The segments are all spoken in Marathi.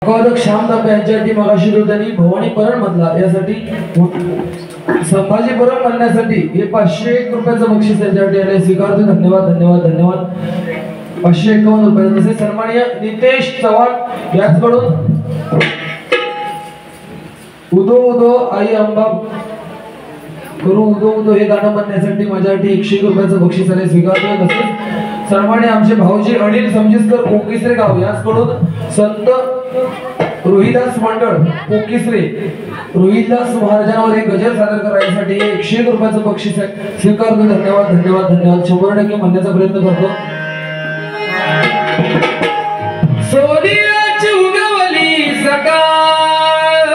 श्यामदाब यांच्यासाठी मगाशी त्यांनी भवानी परम मधला यासाठी संभाजी परम म्हणण्यासाठी हे 501 रुपयाचं बक्षीस यांच्यासाठी आले स्वीकारतो. धन्यवाद धन्यवाद धन्यवाद. 551 रुपये. तसेच सन्माननीय नितेश चव्हाण याचकडून उदो उदो आई अंबा करू उदो उदो हे गाणं म्हणण्यासाठी माझ्यासाठी 101 रुपयाचं बक्षीस आले स्वीकारतो. तसेच सन्माननीय आमचे भाऊजी अनिल समजिस्कर कोकिसरे गाव याचकडून संत रोहिदास मंडळ कोकिसरे रोहिदास महाराजांवर एक गजल सादर करण्यासाठी 101 रुपयाचं बक्षीस आहे स्वीकारतो. धन्यवाद धन्यवाद धन्यवाद. 100% म्हणण्याचा प्रयत्न करतो. सोनियाची उगवली सकाळ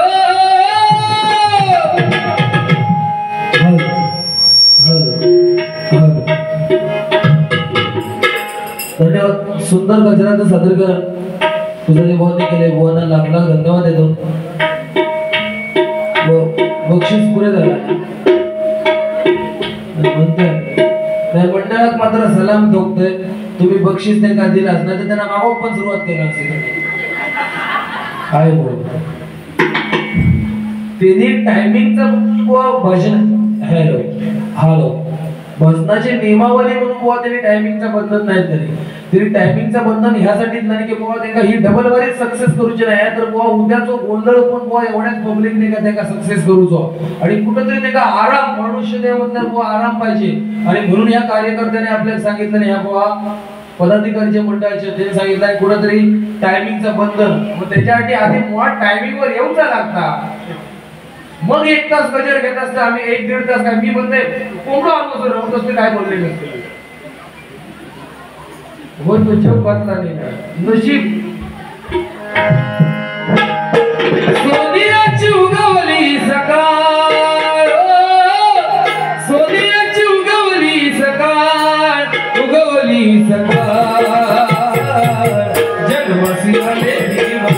धन्यवाद. सुंदर गजराचं सादरीकरण तुझं जे बोलणे केले बोलणं लाख लाख धन्यवाद देतो. बक्षीस पुरे झाला म्हणते मंडळात मात्र सलाम ठोकतोय. तुम्ही बक्षीस नाही का दिलास नाही तर त्यांना मागो पण सुरुवात केली असते काय बोल त्यांनी टायमिंगचा भजन हॅलो हॅलो भजनाची नियमावली म्हणून बुवा त्यांनी टायमिंगचं बंधन नाही तरी टायमिंगचं बंधन ह्यासाठीच नाही की बुवा त्यांना ही डबल वारीच सक्सेस करूची नाही तर बुवा उद्याचो गोंधळ पण बुवा एवढ्याच पब्लिक नाही का त्यांना सक्सेस करूचो आणि कुठेतरी त्यांना आराम मनुष्य देवाबद्दल बुवा आराम पाहिजे आणि म्हणून या कार्यकर्त्याने आपल्याला सांगितलं नाही ह्या बुवा पदाधिकारीचे मंडळाचे त्यांनी सांगितलं कुठेतरी टायमिंगचं बंधन मग त्याच्यासाठी आधी मुळात टायमिंगवर येऊचा लागता मग 1 तास गजर घेत असता आम्ही 1-1.5 तास काय मी म्हणते कोंबडा आलो राहत असते काय बोलले नसते हो तो जग बदला नाही नशीब. सोनियाची उगवली सकाळ सोनियाची उगवली सकाळ उगवली सकाळ जन्मसी आले देवा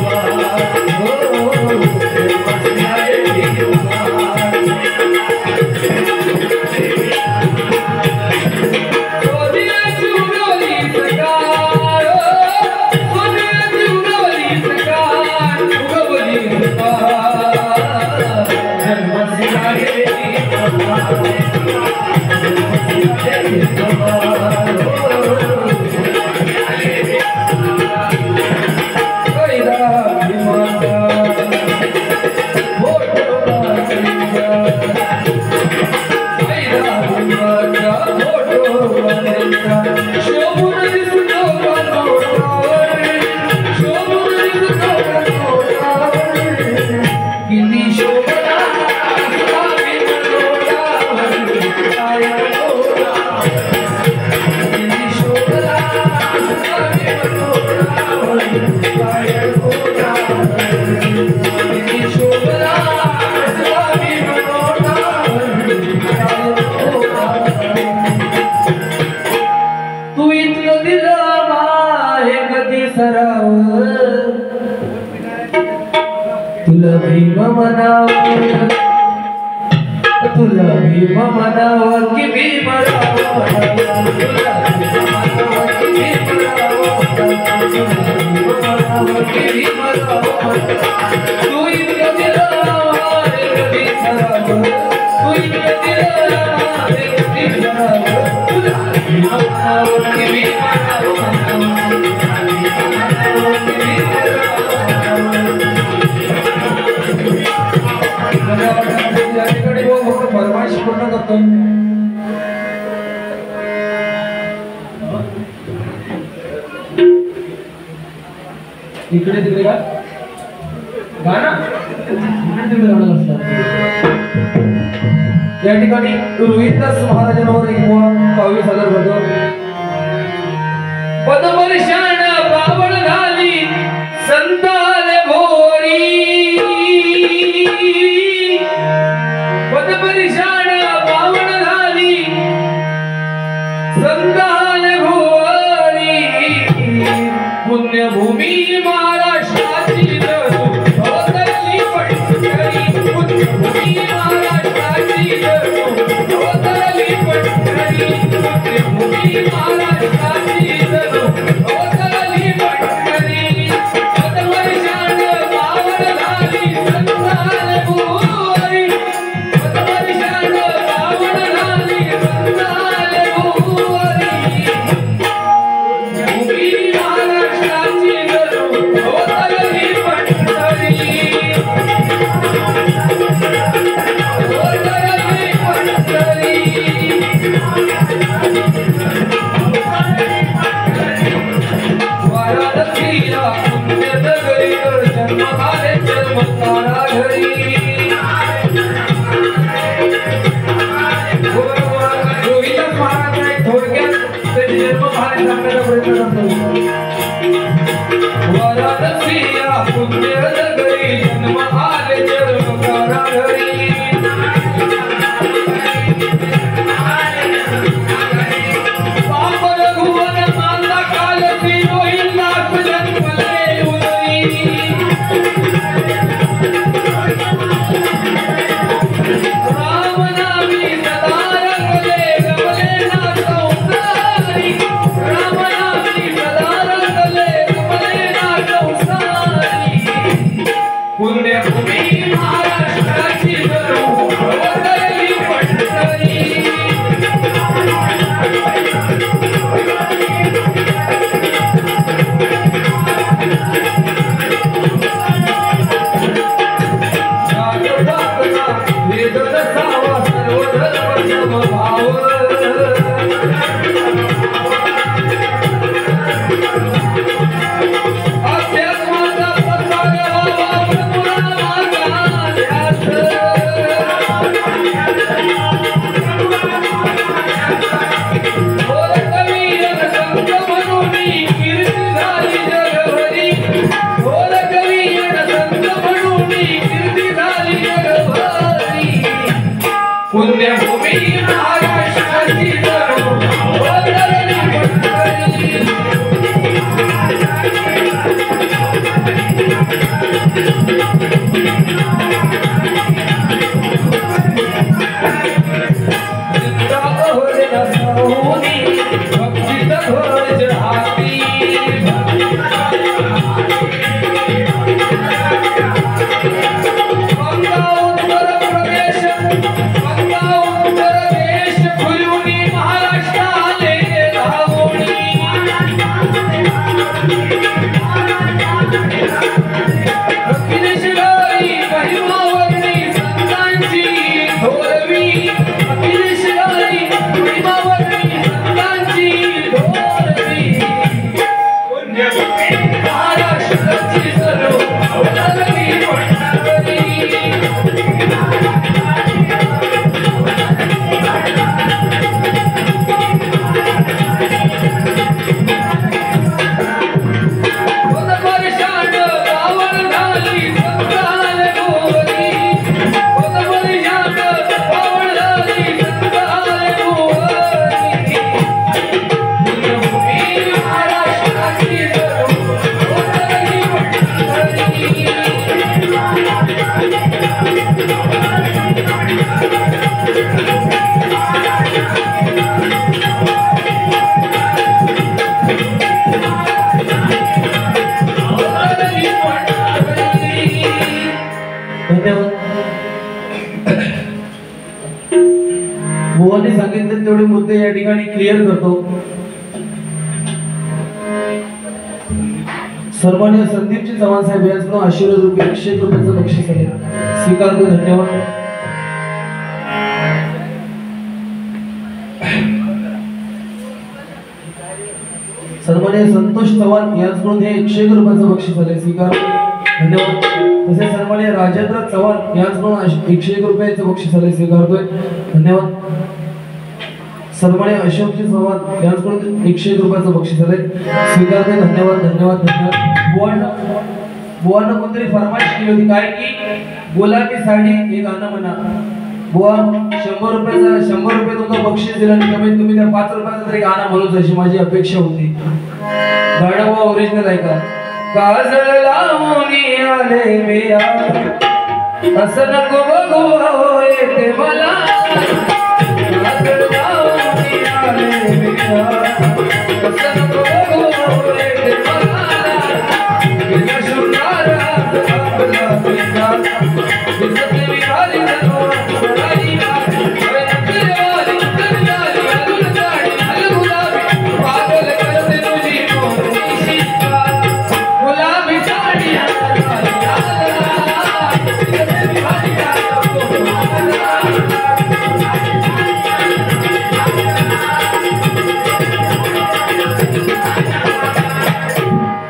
तुला भीम मनावर की भीमराव तू इतकं दिलं कधी सराव तू इतकं दिलं कधी सराव तुला भीम मनावर की भीमराव फरमाईश पूर्ण करतो. इकडे तिकडे का गाणं तिकडे गाणं असतं. या ठिकाणी रोहिदास महाराजांवर एक काव्य सादर करतो. पदवर्षाण पावळ झाली संताले भोरी पदपरिशाण पावन झाली संतान भोरी पुण्यभूमी महाराष्ट्राची अवतरली पंढरी पुण्यभूमी महाराष्ट्राची अवतरली पंढरी पुण्यभूमी महाराष्ट्राची अवतरली पंढरी पदपरिशाण पुण्य नगरी जन्म आले जन्मकारा घरी पापर भुवन मानला काल श्री रोहित लाख जन्मले उदरी राम नामी सदा रंगले रमले ना संसारी राम नामी सदा रंगले रमले ना संसारी पुण्यभूमी महाराष्ट्राची जणू वदली पंढरी पुण्यभूमी महाराष्ट्राची जणू वदली पंढरी भक्तीत ध्वज हाती बुवाने सांगितले तेवढे मुद्दे या ठिकाणी क्लिअर करतो. सन्माननीय संदीपजी चव्हाण साहेब यांच्याकडून आशीर्वाद रुपये 100 रुपयाचं बक्षीस आहे, स्वीकारतो. धन्यवाद. सन्माननीय संतोष चव्हाण यांच्याकडून हे 101 रुपयाचं बक्षीस आहे, स्वीकारतो. धन्यवाद. तसेच सन्माननीय राजेंद्र चव्हाण यांच्याकडून 101 रुपयाचं बक्षीस आहे, स्वीकारतोय. धन्यवाद. सन्माननीय अशोकजी चव्हाण यांच्याकडून 101 रुपयाचं बक्षीस आहे, स्वीकारतोय. धन्यवाद. धन्यवाद. धन्यवाद. बुवांना कोणतरी फरमाईश केली होती काय की गुलाबी साडी हे गाणं म्हणा. बुवा 100 रुपये तुमचं बक्षीस दिलं आणि कमीत कमी त्या 5 रुपयाचं तरी गाणं म्हणूच अशी माझी अपेक्षा होती. गाणं बुवा ओरिजिनल आहे का? काजळ लावून आले मी असं नको बघू येते मला. काजळ लावून आले मी असं नको बघू येते मला. बिना शृंगारात आपला पिता दिसत मी भारी जणू सराई वाली कल्याणी हलून जाडी हल गुलाबी पागल करते तुझी मोहनी शिका. गुलाबी साडी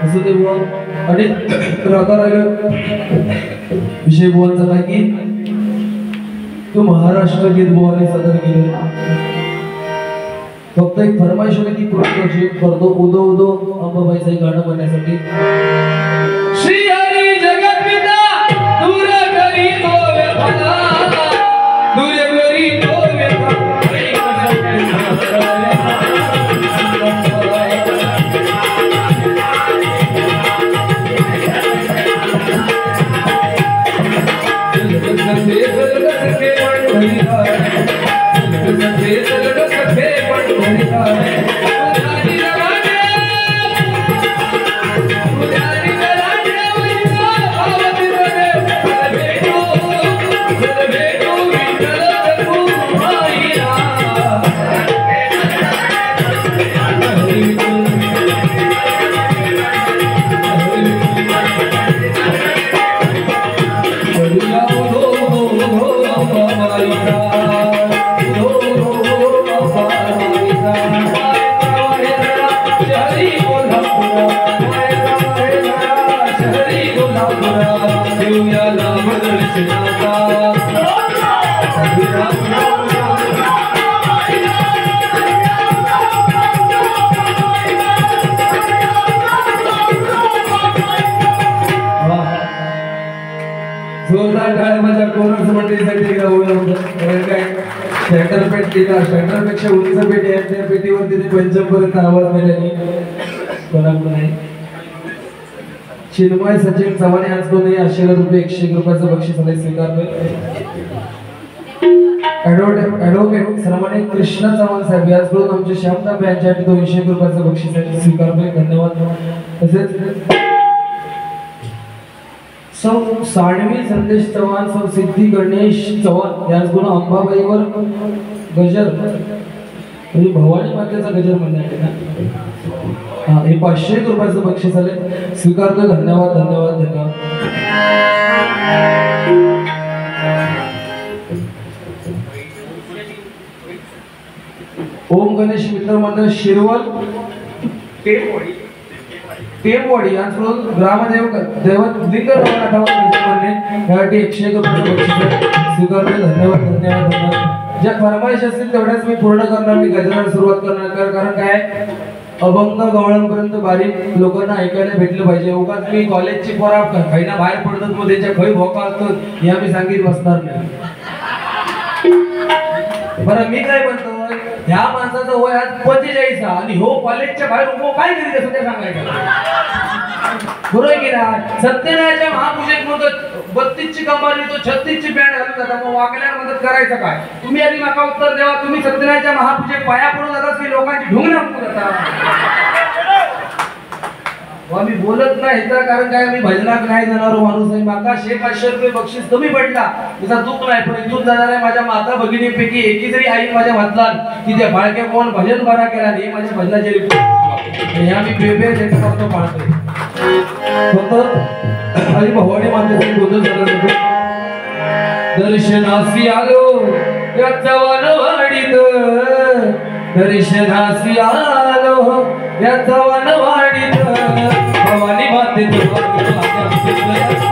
असं ते बुवा आणि राहता राहिलं विषय बुवांचा काय की तो महाराष्ट्र गीत बुवाने सादर केलं. फक्त एक फरमाईश होती ती पूर्ण करतो. उदो उदो अंबाबाईचं गाणं म्हणण्यासाठी. श्री हरी देऊया लाभ दर्शनाचा जोरदार टाळ्या माझ्या कोरस मंडळीसाठी गावलं काय शटर पेट दिला शटरपेक्षा उंच पेटी आहे त्या पेटीवरती ते पंचमपर्यंत आवाज दिल्याने कोणाकडून नाही चिन्मय सचिन चव्हाण यांच्याकडून 100 रुपयाचं बक्षीस आले स्वीकारलं ॲडव्होकेट सन्माननीय कृष्ण चव्हाण साहेब यांच्याकडून आमचे श्यामदाब यांच्यासाठी 200 रुपयाचं बक्षीस आहे स्वीकारलं धन्यवाद तसेच सौ साडवी संदेश चव्हाण सौ सिद्धी गणेश चव्हाण यांच्याकडून अंबाबाईवर गजर म्हणजे भवानी मातेचा गजर म्हणण्यात ना हा हे 500 रुपयाचं बक्षीस आले स्वीकारतो धन्यवाद धन्यवाद धन्यवाद ओम गणेश मित्र मंडळ शिरवल टेमवाडी यांच्याकडून ग्रामदेव दैवत यासाठी 101 रुपये बक्षीस स्वीकारले धन्यवाद धन्यवाद धन्यवाद ज्या फरमाईश असतील तेवढ्याच मी पूर्ण करणार मी गजराला सुरुवात करणार कारण काय अभंग गवळणपर्यंत बारीक लोकांना ऐकायला भेटलं पाहिजे उगाच मी कॉलेजची पोरा खाईना बाहेर पडतात मग त्यांच्या खै भोका असतो हे आम्ही सांगित बसणार नाही बरं मी काय म्हणतो ह्या माणसाचं वय आज 45 आणि हो कॉलेजच्या बाहेर उभो काय करीत असं ते सांगायचं बरोबर की ना सत्यनारायणच्या महापूजेत म्हणतो 32 ची कमाल तो 36 ची बँड घालून जाता मग वाकल्यावर मदत करायचं काय तुम्ही आधी माका उत्तर द्यावा तुम्ही सत्यनारायणच्या महापूजेत पाया पडून जातात की लोकांची ढुंगणं फुकू जाता मी बोलत नाही कारण काय मी भजनात नाही जाणारो माणूस आहे माका 500 रुपये बक्षीस कमी पडला तुझा दुःख नाही पण इथून जाणाऱ्या माझ्या माता भगिनीपैकी एकी जरी आई माझ्या म्हटलात की त्या बाळक्या कोण भजन बरा केला नाही माझ्या भजनाची रिपोर्ट ह्या मी बेबे त्याचा फक्त पाळतोय फक्त आणि भवानी मातेचे बोलत झालं दर्शनासी आलो या चव्हाणवाडीत दर्शनासी आलो या चव्हाणवाडीत भवानी मातेचं भवानी मातेचं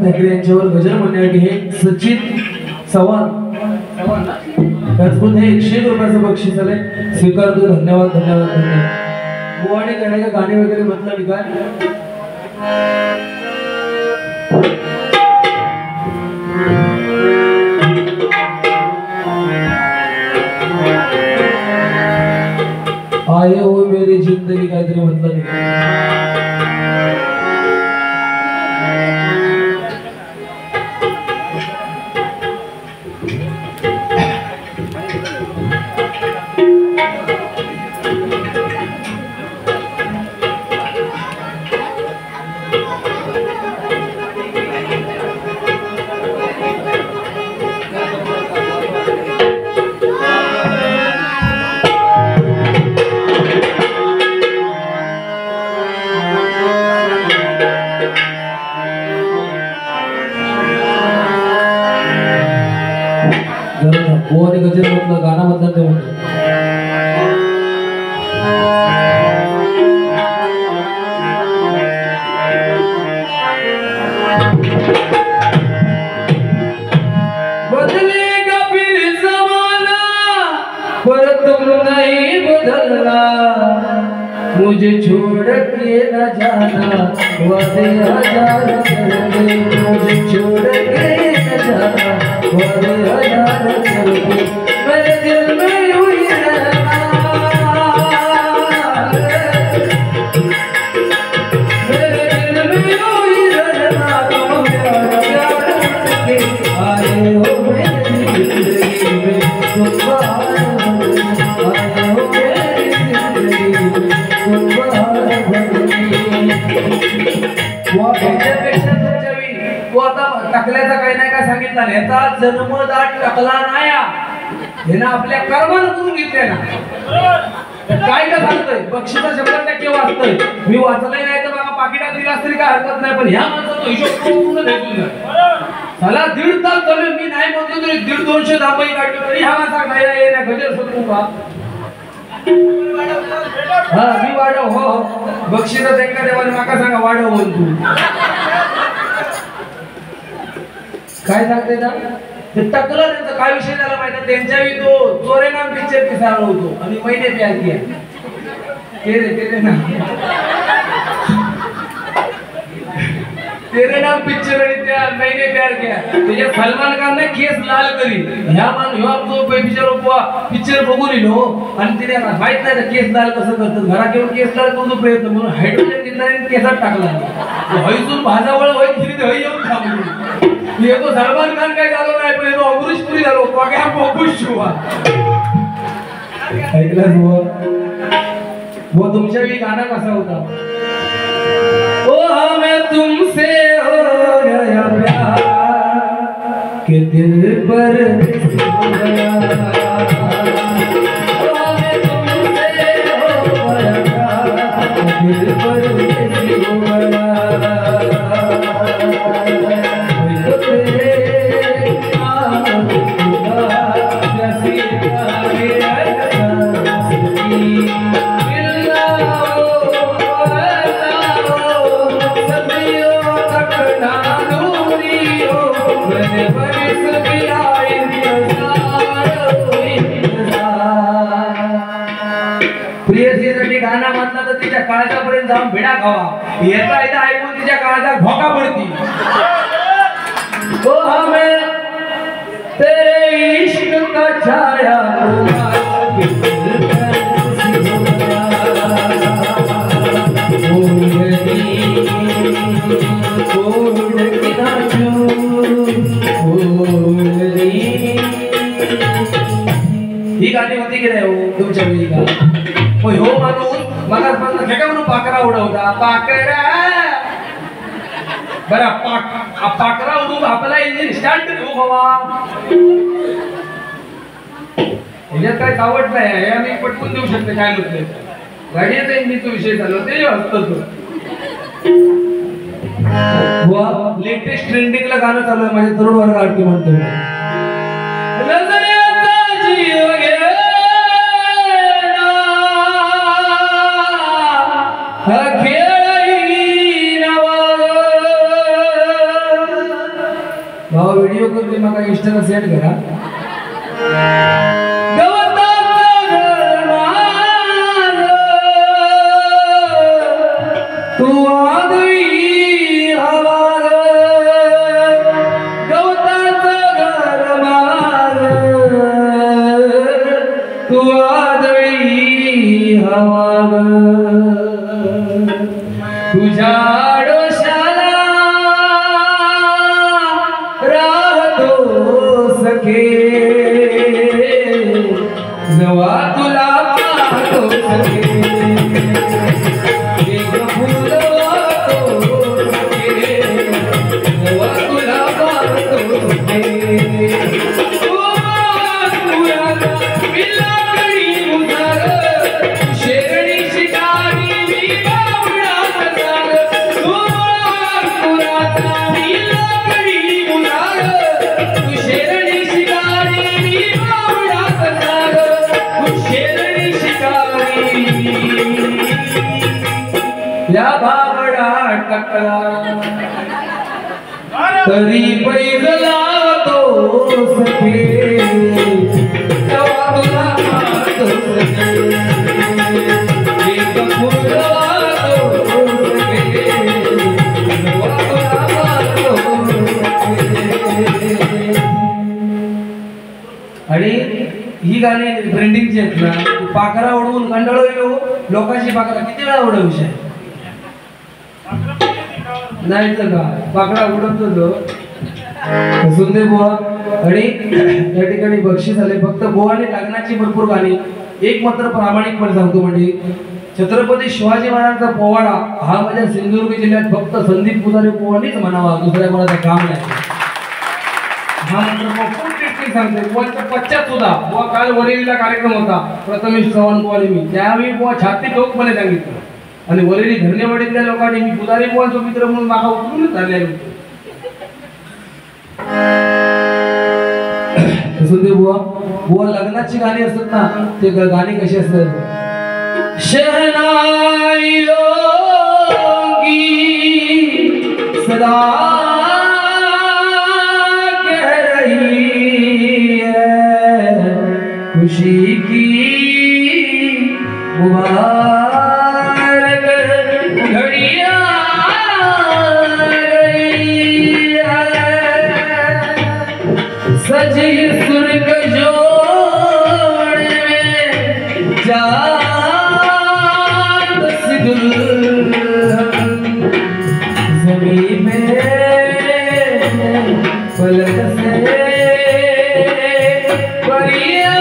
ठाकरे यांच्यावर गजल म्हणण्यासाठी हे सचिन चव्हाण हे 101 रुपयाचं बक्षीस आले, स्वीकारतो. धन्यवाद धन्यवाद धन्यवाद. बुवाने गाण्याचे गाणे वगैरे म्हटलं काय आए हो मेरी जिंदगी काहीतरी म्हटलं नाही. बुवाने गजल म्हटलं गाणं म्हटलं ते म्हणतो. बदलेगा फिर ज़माना पर तुम नहीं बदलना, मुझे छोड़ के न जाना, वादे हजार करके मुझे छोड़ के न जाना, वादे हजार करके मेरे दिल में हुई रहना, मेरे दिल में हुई रहना, तुम प्यार प्यार करके आए हो मेरी जिंदगी में, तुम आए हो मेरी जिंदगी में, तुम टाकल्याचा काही नाही का सांगितलं, ह्याचा जन्मदाट टाकला नाही, हे ना आपल्या कर्मानं करून घेतले ना. काय का सांगतोय बक्षीचा 100% वाचतोय. मी वाचलंय नाही तर बाबा पाकिटात दिला तरी काय हरकत नाही, पण ह्या माणसाचा हिशोब पूर्ण भेटून मला 1.5 तास चालू. मी नाही म्हणतो तरी 150-200 धाबाई काढली तरी ह्या माणसा नाही ना गजर सतू का. हा मी वाढव हो बक्षीचा त्यांना देवाने माका सांगा वाढव बोल तू काय सांगते ना. ते टकलं त्यांचा काय विषय झाला माहिती, त्यांच्याही तो चोरे नाम पिक्चर किसा होतो आणि मैंने प्यार किया तेरे नाम तेरे नाम पिक्चर आणि त्या मैंने प्यार किया त्याच्या सलमान खानने केस लाल करी. ह्या मान ह्यो तो पिक्चर पिक्चर बघून येलो आणि तिने माहित नाही केस लाल कसं करतात. घरात येऊन केस लाल करून प्रयत्न म्हणून हायड्रोजन घेतला आणि केसात टाकला. हयसून भाजावळ होय तिने हय येऊन थांबली. ये तो सलमान खान काय झालो नाही पण तो अमरीश पुरी झालो पग्या बघूच शिवा ऐकलास वो तुमच्या वेळी गाणं कसा होता. ओ हमें तुमसे हो गया प्यार के दिल पर हो गया, ओ हमें तुमसे हो गया प्यार दिल पर हो गया. प्रियसीसाठी गाणं म्हटलं तर तिच्या काळजापर्यंत जाऊन भिडा खावा, याचा इथं ऐकून तिच्या काळजात भोका पडती. तो हमें तेरे इश्क का छाया ही गाणी होती की नाही तुमच्या वेळी का. हो माणूस मला खेळा म्हणून पाकरा उडवता पाकरा बरा पाकरा उडून आपला इंजिन स्टार्ट हो हवा याच्यात काय आवड नाही आहे आम्ही पटकून देऊ शकतो. काय म्हटलं गाडीचा इंजिनचा विषय झाला ते असतं. लेटेस्ट ट्रेंडिंगला गाणं चालू आहे माझ्या तरुण वर्ग आरती म्हणतो. भावा व्हिडिओ करते मग इंस्टाला सेंड करा. तू आदवी हवा गवताचं घर मार तू आदवी हवा तुझ्या डोशाला राहतो सखे नवा तुला पाहतो सखे या बाबडा टकला तरी पैजला तो सखे तवा तुला पाहतो सखे एक फुलवा तो सखे तवा तुला पाहतो सखे. आणि ही गाणी ट्रेंडिंगची आहेत ना. पाखरा उडवून कंटाळलो लोकांची पाखरा किती वेळा उडवशी नाही तर का पाकडा उडवतो सुंदे बुवा. आणि या ठिकाणी बक्षीस आले फक्त बुवाने लग्नाची भरपूर गाणी. एक मात्र प्रामाणिकपणे सांगतो म्हणजे छत्रपती शिवाजी महाराजांचा पोवाडा हा माझ्या सिंधुदुर्ग जिल्ह्यात फक्त संदीप पुजारी पोवानीच म्हणावा, दुसऱ्या कोणाचं काम नाही. हा मात्र सांगते बुवाच्या पश्चात सुद्धा बुवा काल वरीलला कार्यक्रम होता प्रथमेश चव्हाण बुवाने मी त्यावेळी बुवा छाती ठोकपणे सांगितलं आणि वरील धन्यवाडीतल्या लोकांनी मी पुजारी बुवांचा मित्र म्हणून मागा उचलूनच झाले. बुवा बुवा लग्नाची गाणी असतात ना ते गाणी कशी असतात. शहनाई लोगी सदा कह रही है खुशी की मुबारक सजी सुर्ख जोड़ में जात सी दुल्हन ज़मीं में पलक से परिया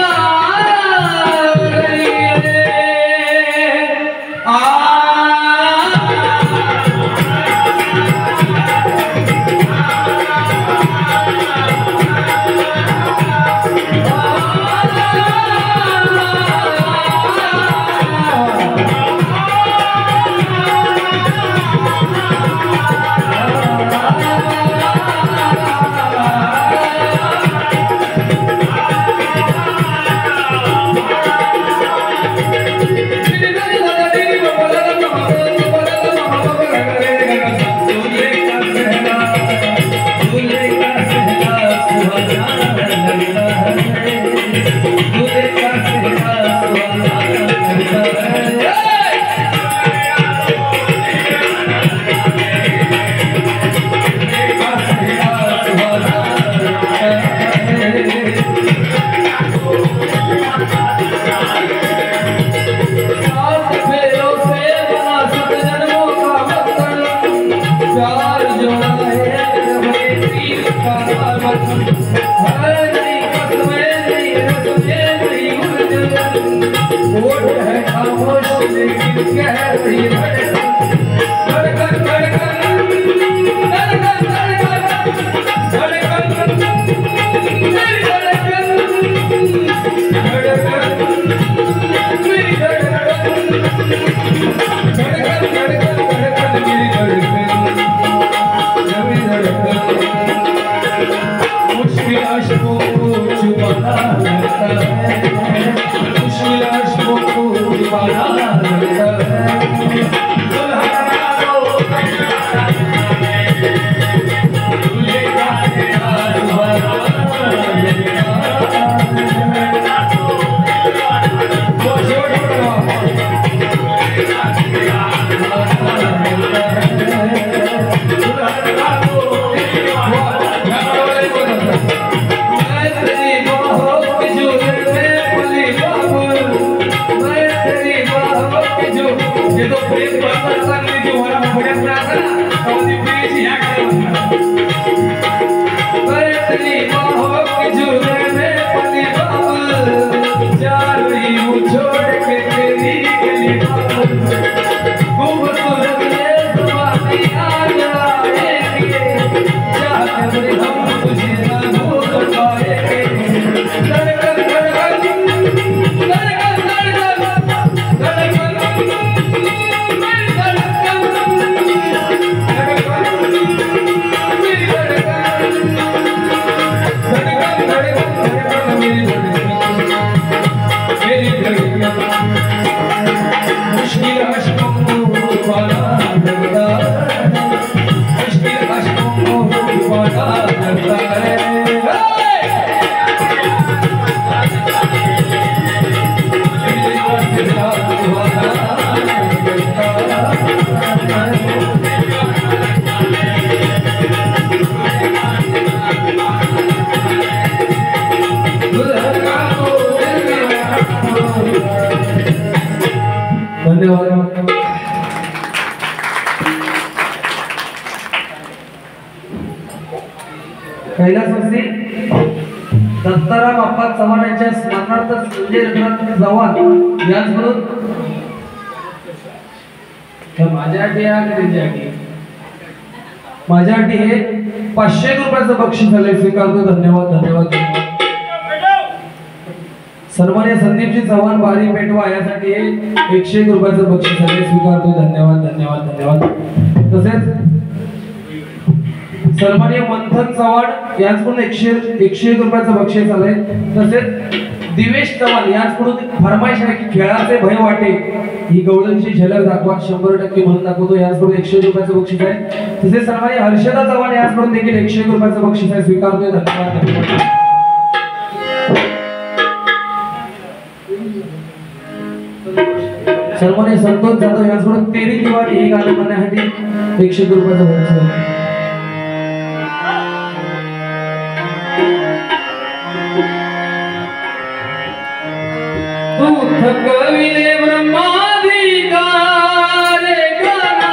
धन्यवाद. कैलासवासी दत्ताराम अप्पा चव्हाण यांच्या स्मरणार्थ संजय रघुनाथ चव्हाण यांच्याकडून माझ्यासाठी हे 500 रुपयाचं बक्षीस झालंय, स्वीकारतो. धन्यवाद धन्यवाद. सन्मान्य संदीपजी चव्हाण बारी पेटवा यासाठी हे 101 रुपयाचं बक्षीस झालंय, स्वीकारतो. धन्यवाद धन्यवाद धन्यवाद. तसेच सन्मान्य मंथन चव्हाण यांच्याकडून 101 रुपयाचं बक्षीस आलंय. तसेच दिवेश चव्हाण यांच्याकडून फरमाईश आहे की खेळाचे भय वाटे ही गवळणची झलक दाखवा, 100% म्हणून दाखवतो. यांच्याकडून 101 रुपयाचं बक्षीस आहे. तसेच सन्मान्य हर्षदा चव्हाण यांच्याकडून देखील 101 रुपयाचं बक्षीस आहे, स्वीकारतोय. धन्यवाद धन्यवाद. सन्मान्य संतोष जाधव यांच्याकडून तेरी दिवाळी हे गाणं म्हणण्यासाठी 101 रुपयाचं बक्षीस आहे. थकविले ब्रह्माधिकार करा,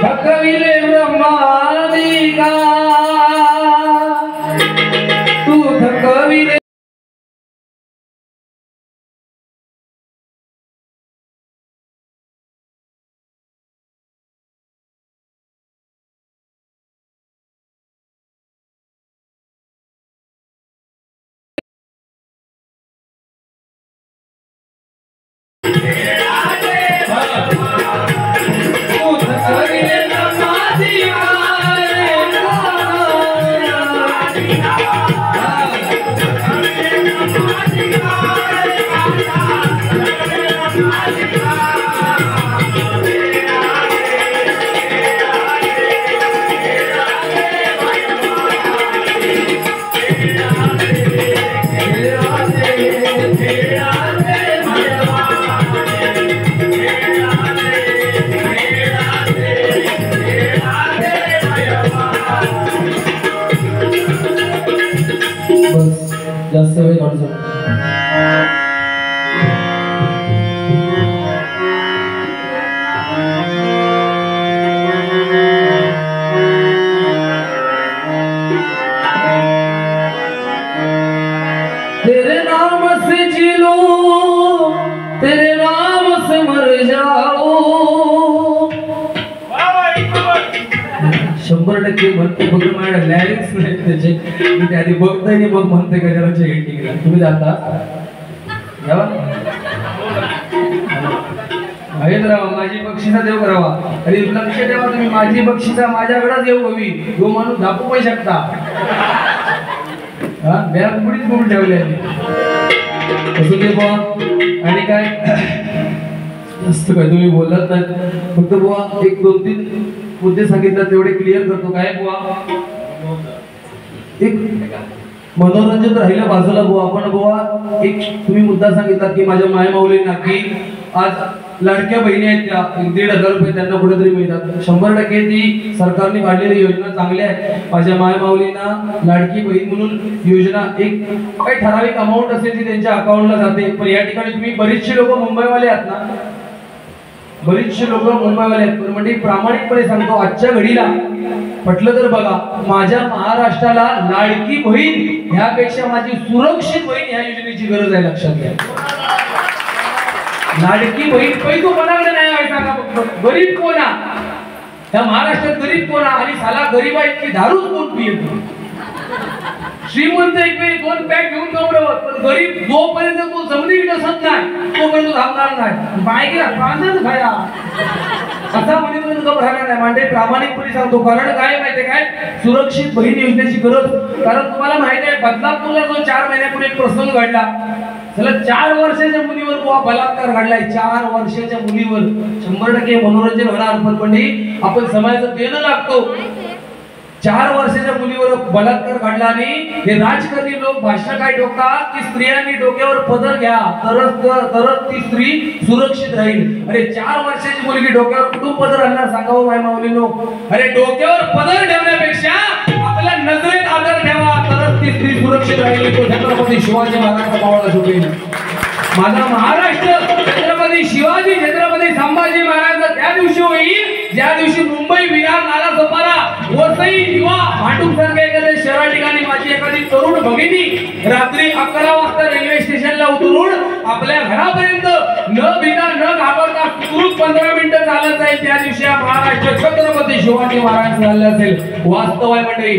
थकविले ब्रह्माधिकार, तू थकविले जास्त वेळ काढू. तेरे नाम से जी लो, तेरे नाम से मर जाओ. 100% म्हणते बघ, माझ्या लॅरिक्स नाही त्याचे, मी त्या आधी बघताय आणि मग म्हणते गजराच्या एंडिंगला. तुम्ही जाता राहा, माझी बक्षिसा देव करावा. आणि लक्ष ठेवा तुम्ही, माझी बक्षिसा माझ्याकडेच येऊ हवी. जो माणूस दाखवू पण शकता. हा बॅग पुढीच करून ठेवली आहे असं ते बुवा. आणि काय जास्त काय तुम्ही बोलत नाही, फक्त बुवा 1-2-3 मुद्दे सांगितलं तेवढे क्लिअर करतो. काय बुवा, एक मनोरंजन राहिलं बाजूला बुवा. आपण बुवा एक तुम्ही मुद्दा सांगितला की माझ्या मायमाऊलींना की आज लाडक्या बहिणी आहेत त्या 1,500 रुपये त्यांना कुठेतरी मिळतात. 100% ती सरकारने काढलेली योजना चांगली आहे. माझ्या मायमाऊलींना लाडकी बहीण म्हणून योजना एक काही ठराविक अमाऊंट असेल ती त्यांच्या अकाउंटला जाते. पण या ठिकाणी तुम्ही बरीचशी लोक मुंबईवाले आहात ना, बरीचशी लोक मुंबईवाले आहेत. म्हणजे प्रामाणिकपणे सांगतो, आजच्या घडीला म्हटलं तर बघा, माझ्या महाराष्ट्राला लाडकी बहीण ह्यापेक्षा माझी सुरक्षित बहीण ह्या योजनेची गरज आहे. लक्षात घ्या, लाडकी बहीण पैसे कोणाकडे नाही आहे सांगा. गरीब कोणा ह्या महाराष्ट्रात, गरीब कोणा. आणि साला गरीबा इतकी दारूच कोण पितो. श्रीमंत एक वेळी 2 पॅक घेऊन गौरवत, पण गरीब जोपर्यंत तो जमिनीत असत नाही तोपर्यंत थांबणार नाही. बायकेला पांढरच खाया असा म्हणेपर्यंत गप राहणार नाही. म्हणजे प्रामाणिकपणे सांगतो, कारण काय माहितीये काय, सुरक्षित बहीण योजनेची गरज. कारण तुम्हाला माहिती आहे, बदलापूरला जो 4 महिन्यापूर्वी एक प्रसंग घडला, त्याला 4 वर्षाच्या मुलीवर बुवा बलात्कार घडलाय. 4 वर्षाच्या मुलीवर. 100% मनोरंजन होणार, पण आपण समाजाचं देणं लागतो. 4 वर्षाच्या मुलीवर बलात्कार घडला आणि हे राजकारणी लोक भाषण काय ठोकतात की स्त्रियांनी डोक्यावर पदर घ्या तरच ती स्त्री सुरक्षित राहील. अरे 4 वर्षाची मुलगी डोक्यावर कुठून पदर आणणार सांगावं माय माऊलीनो. अरे डोक्यावर पदर ठेवण्यापेक्षा आपल्या नजरेत आदर ठेवा तरच ती स्त्री सुरक्षित राहील. तो छत्रपती शिवाजी महाराजांचा पावला शोभेल. माझा महाराष्ट्र छत्रपती शिवाजी छत्रपती संभाजी महाराजांचा त्या दिवशी होईल ज्या दिवशी मुंबई, विरार, नालासोपारा, वसई, दिवा, भांडूप सारख्या एखाद्या शहरा ठिकाणी माझी एखादी तरुण भगिनी रात्री 11 वाजता रेल्वे स्टेशनला उतरून आपल्या घरापर्यंत न भिता न घाबरता सुखरूप 15 मिनिटं चालत जाईल. त्या दिवशी महाराष्ट्र छत्रपती शिवाजी महाराज चालले असेल. वास्तव आहे मंडळी.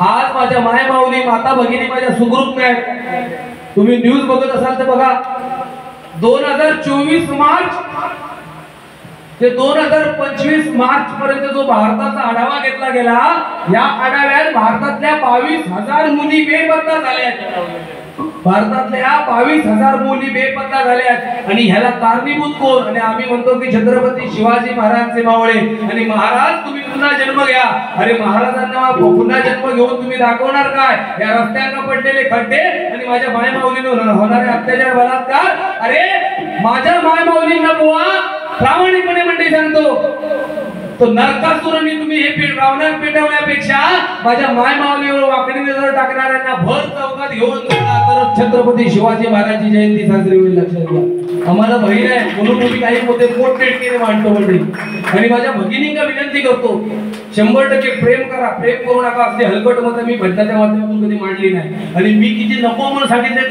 आज माझ्या माय माऊली माता भगिनी माझ्या सुखरूप नाहीत. तुम्ही न्यूज बघत असाल तर बघा 2024 मार्च ते 2025 मार्च पर्यंत जो भारताचा आढावा घेतला गेला या आढाव्यात भारतातल्या 22,000 मुली बेपत्ता झाल्या. भारतातल्या 22,000 मुली बेपत्ता झाल्यात आणि ह्याला कारणीभूत कोण? आणि आम्ही म्हणतो की छत्रपती शिवाजी महाराजचे मावळे. आणि महाराज तुम्ही पुन्हा जन्म घ्या. अरे महाराजांना पुन्हा जन्म घेऊन तुम्ही दाखवणार काय? या रस्त्यांना पडलेले खड्डे आणि माझ्या माय माऊलींवर होणारे अत्याचार बलात्कार. अरे माझ्या माय माऊलींना बुवा प्रामाणिकपणे मंडळी सांगतो तो नरकासुरांनी तुम्ही हे रावणात पेटवण्यापेक्षा माझ्या माय माऊलीवर वाकडी नजर टाकणाऱ्यांना भर चौकात घेऊन तर छत्रपती शिवाजी महाराजांची जयंती साजरी होईल. लक्षात घ्या. आम्हाला बहीण आहे म्हणून तुम्ही काही मोठे पोटतेटकीने मांडतो मंडळी. आणि माझ्या भगिनींना विनंती करतो 100% प्रेम करा. प्रेम करू नका असले हलकट मत मी भजनाच्या माध्यमातून कधी मांडली नाही. आणि मी किती नको म्हणून सांगितले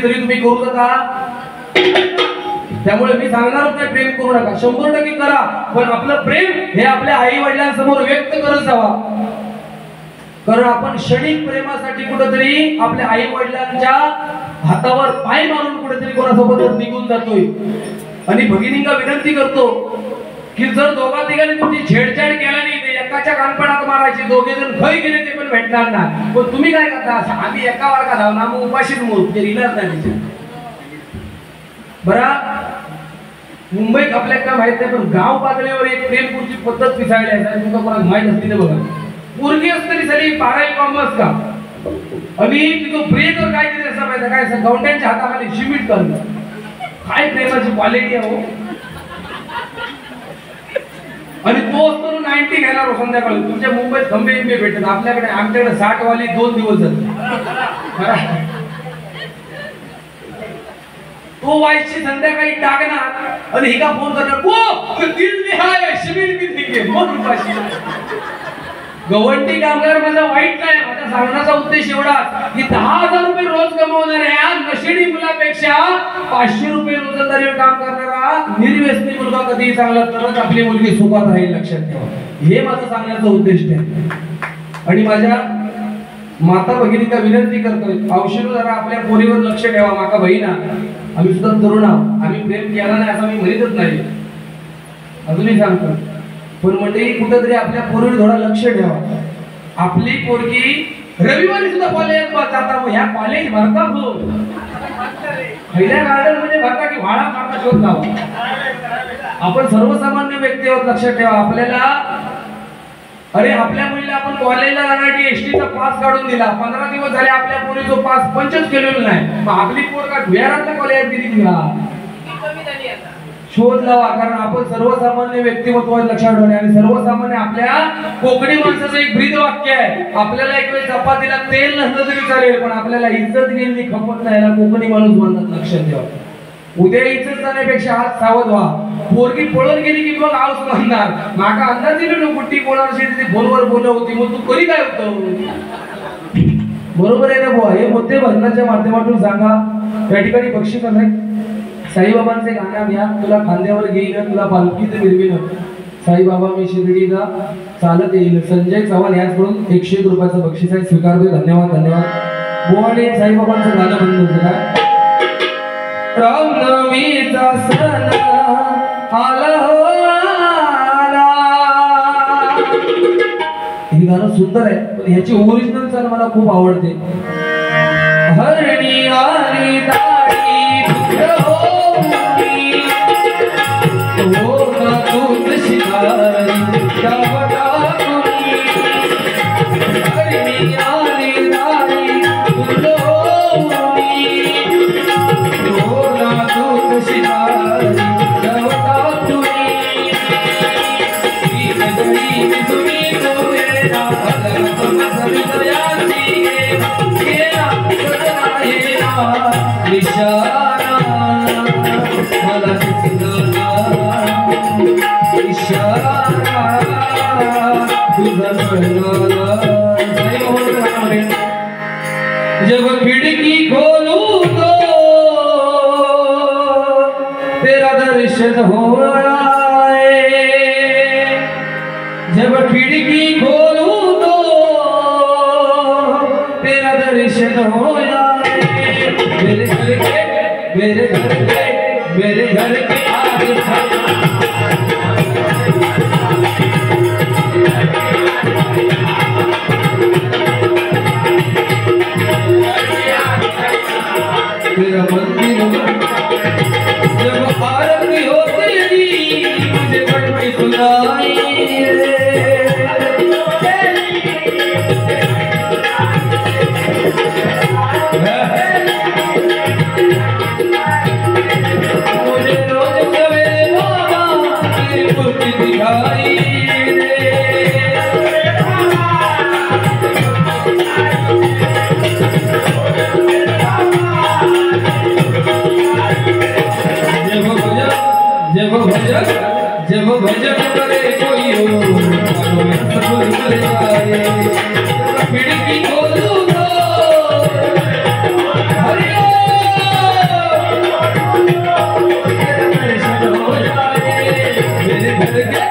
तरी तुम्ही करू नका. त्यामुळे मी सांगणारच नाही प्रेम करू नका. 100% करा. पण आपलं प्रेम हे आपल्या आई वडिलांसमोर व्यक्त करत जावा. कारण आपण क्षणिक प्रेमासाठी कुठेतरी आपल्या आई वडिलांच्या हातावर पाय मारून कुठेतरी कोणासोबत निघून जातोय. आणि भगिनींना विनंती करतो की जर दोघा तिघांनी तुमची छेडछाड केला नाही ते एकाच्या कानपणात मारायचे. दोघे जण खय गेले ते पण भेटणार नाही. पण तुम्ही काय करता? आम्ही एका वर्गात धाव ना मग उपाशीच मोर ते रिलाच नाही. बरा मुंबईत आपल्याला काय माहित नाही पण गाव पातळीवर एक प्रेमपूरची पद्धत पिसाळली आहे. तुमचा कोणाला माहित असते बघा. मुलगी असतरी सरी 12 कॉमर्स का आणि तिथं ब्रेकर काय केलं असं माहिती काय गवंड्यांच्या हाताखाली शिमिट करणं. काय प्रेमाची क्वालिटी आहे हो. आणि तो असतो 90 घेणार संध्याकाळी. तुमच्या मुंबईत खंबे भेटतात. आमच्याकडे 60 वाली 2 दिवस जातात. तो वायची संध्याकाळी टाकणार आणि हिका फोन करणार वो दिल निहाय शिबिर भी दिखे मग रुपाशी. गवंडी कामगार माझा वाईट नाही. माझा सांगण्याचा उद्देश एवढा की 10,000 रुपये रोज कमवणाऱ्या नशेडी मुलापेक्षा 500 रुपये रोजंदारीवर काम करणारा निर्व्यसनी मुलगा कधीही चांगला तरच आपली मुलगी सुखात राहील. लक्षात ठेवा. हे माझं सांगण्याचा उद्देश आहे. आणि माझ्या माता भगिनींना विनंती करतोय औषध जरा आपल्या पोरीवर लक्ष ठेवा. माका बहिणा आम्ही सुद्धा तरुण आहोत. आम्ही प्रेम केला नाही असं मी म्हणतच नाही. अजूनही सांगतो पण म्हणजे कुठेतरी आपल्या पोरीवर थोडा लक्ष ठेवा. आपली पोरगी रविवारी सुद्धा कॉलेज जाता. ह्या कॉलेज भरता हो पहिल्या गार्डन मध्ये भरता की व्हाळा काढता शोध लावा. आपण सर्वसामान्य व्यक्तीवर लक्ष ठेवा. आपल्याला अरे आपल्या मुलीला आपण कॉलेजला जाण्यासाठी एसटीचा पास काढून दिला. 15 दिवस झाले आपल्या पोरीचा पास पंचच केलेला नाही. मग आपली पोर का भुयारातल्या कॉलेजात गेली तिला शोध लावा. कारण आपण सर्वसामान्य व्यक्तिमत्वावर लक्षात ठेवणे. आणि सर्वसामान्य आपल्या कोकणी माणसाचं एक ब्रीद वाक्य आहे. आपल्याला एक वेळ चपातीला तेल नसलं तरी चालेल पण आपल्याला इज्जत गेली खपत नाही याला कोकणी माणूस म्हणतात. लक्षात ठेवा. उद्या इज्जत जाण्यापेक्षा आज सावध व्हा. पोरगी पळून गेली की मग आऊस म्हणणार. माका अंदाज दिली कुठली बोलणार ती फोनवर बोलत होती मग तू कधी काय होतं. बरोबर आहे ना बुवा. हे मुद्दे भजनाच्या माध्यमातून सांगा. या ठिकाणी बक्षीस आहे. साईबाबांचे गाणं घ्या. तुला खांद्यावर घेईन तुला पालखीत मिरवीन. साईबाबा मी शिर्डीला चालत येईल. संजय चव्हाण याचकडून 101 रुपयाचं बक्षीस आहे. स्वीकारतोय. धन्यवाद धन्यवाद. बुवाने साईबाबांचं गाणं बंद केलं. रामनवमीचा सण आला हो आला. हे गाणं सुंदर आहे पण ह्याची ओरिजिनल सण मला खूप आवडते. हरणी आली दाढी हो ना दूध शिकारी जब खिड़की खोलूं तो तेरा दर्शन हो आए, जब खिड़की खोलूं तो तेरा दर्शन हो आए। मेरे घर के मेरे घर के मेरे घर के आगे तेरा मंदिर जब आरती होती मुझे बड़ी सुनाई मुझे रोज सवेरे बाबा तेरी मूर्ति दिखाई जब भजन करे कोई हो सफल कर जाए। खिड़की खोलूं तो दर्शन हो जाए। मेरे घर के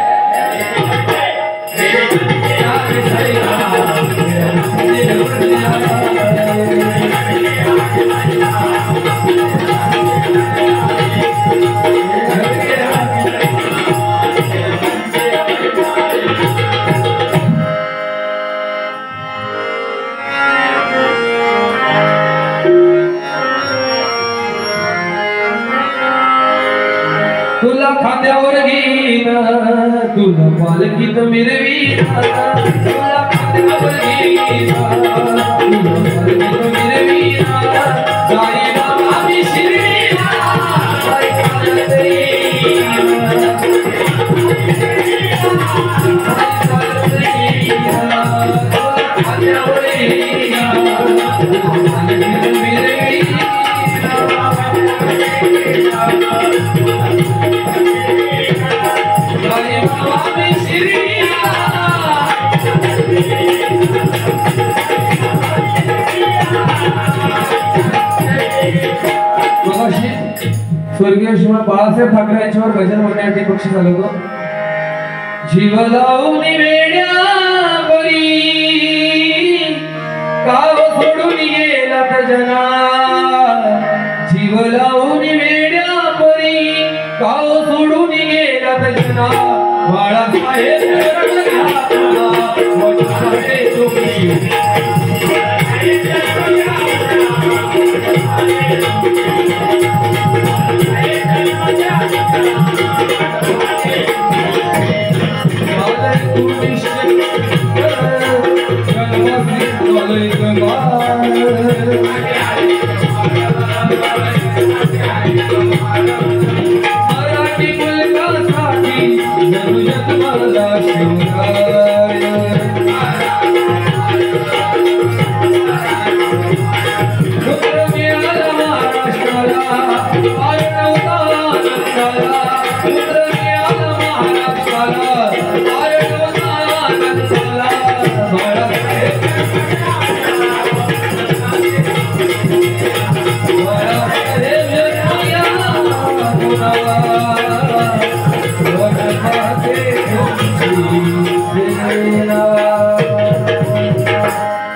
तुला खांद्यावर घेईन तुला पालखीत मिरवीन तुला खांद्यावर घेईन तुला पालखीत मिरवीन साई बाबा मी शिरवीला साई चालत येईन तुला खांद्यावर घेईन तुला पालखीत मिरवीन स्वर्गीय श्रीमान बाळासाहेब ठाकरे यांच्यावर गजल म्हणण्यासाठी बक्षीस आलं होतं। जीव लावून वेड्या परी काव सोडून गेला जना, जीव लावून वेड्या परी काव सोडून गेला जना, बाळासाहेब मराठी मुलगासाठी जरूरत मला शिवराय, पुत्र मिळाला महाराष्ट्राला पाय नव्हता आनंदाला, पुत्र मिळाला महाराष्ट्राला पाय नव्हता आनंदाला, बाळासाहेब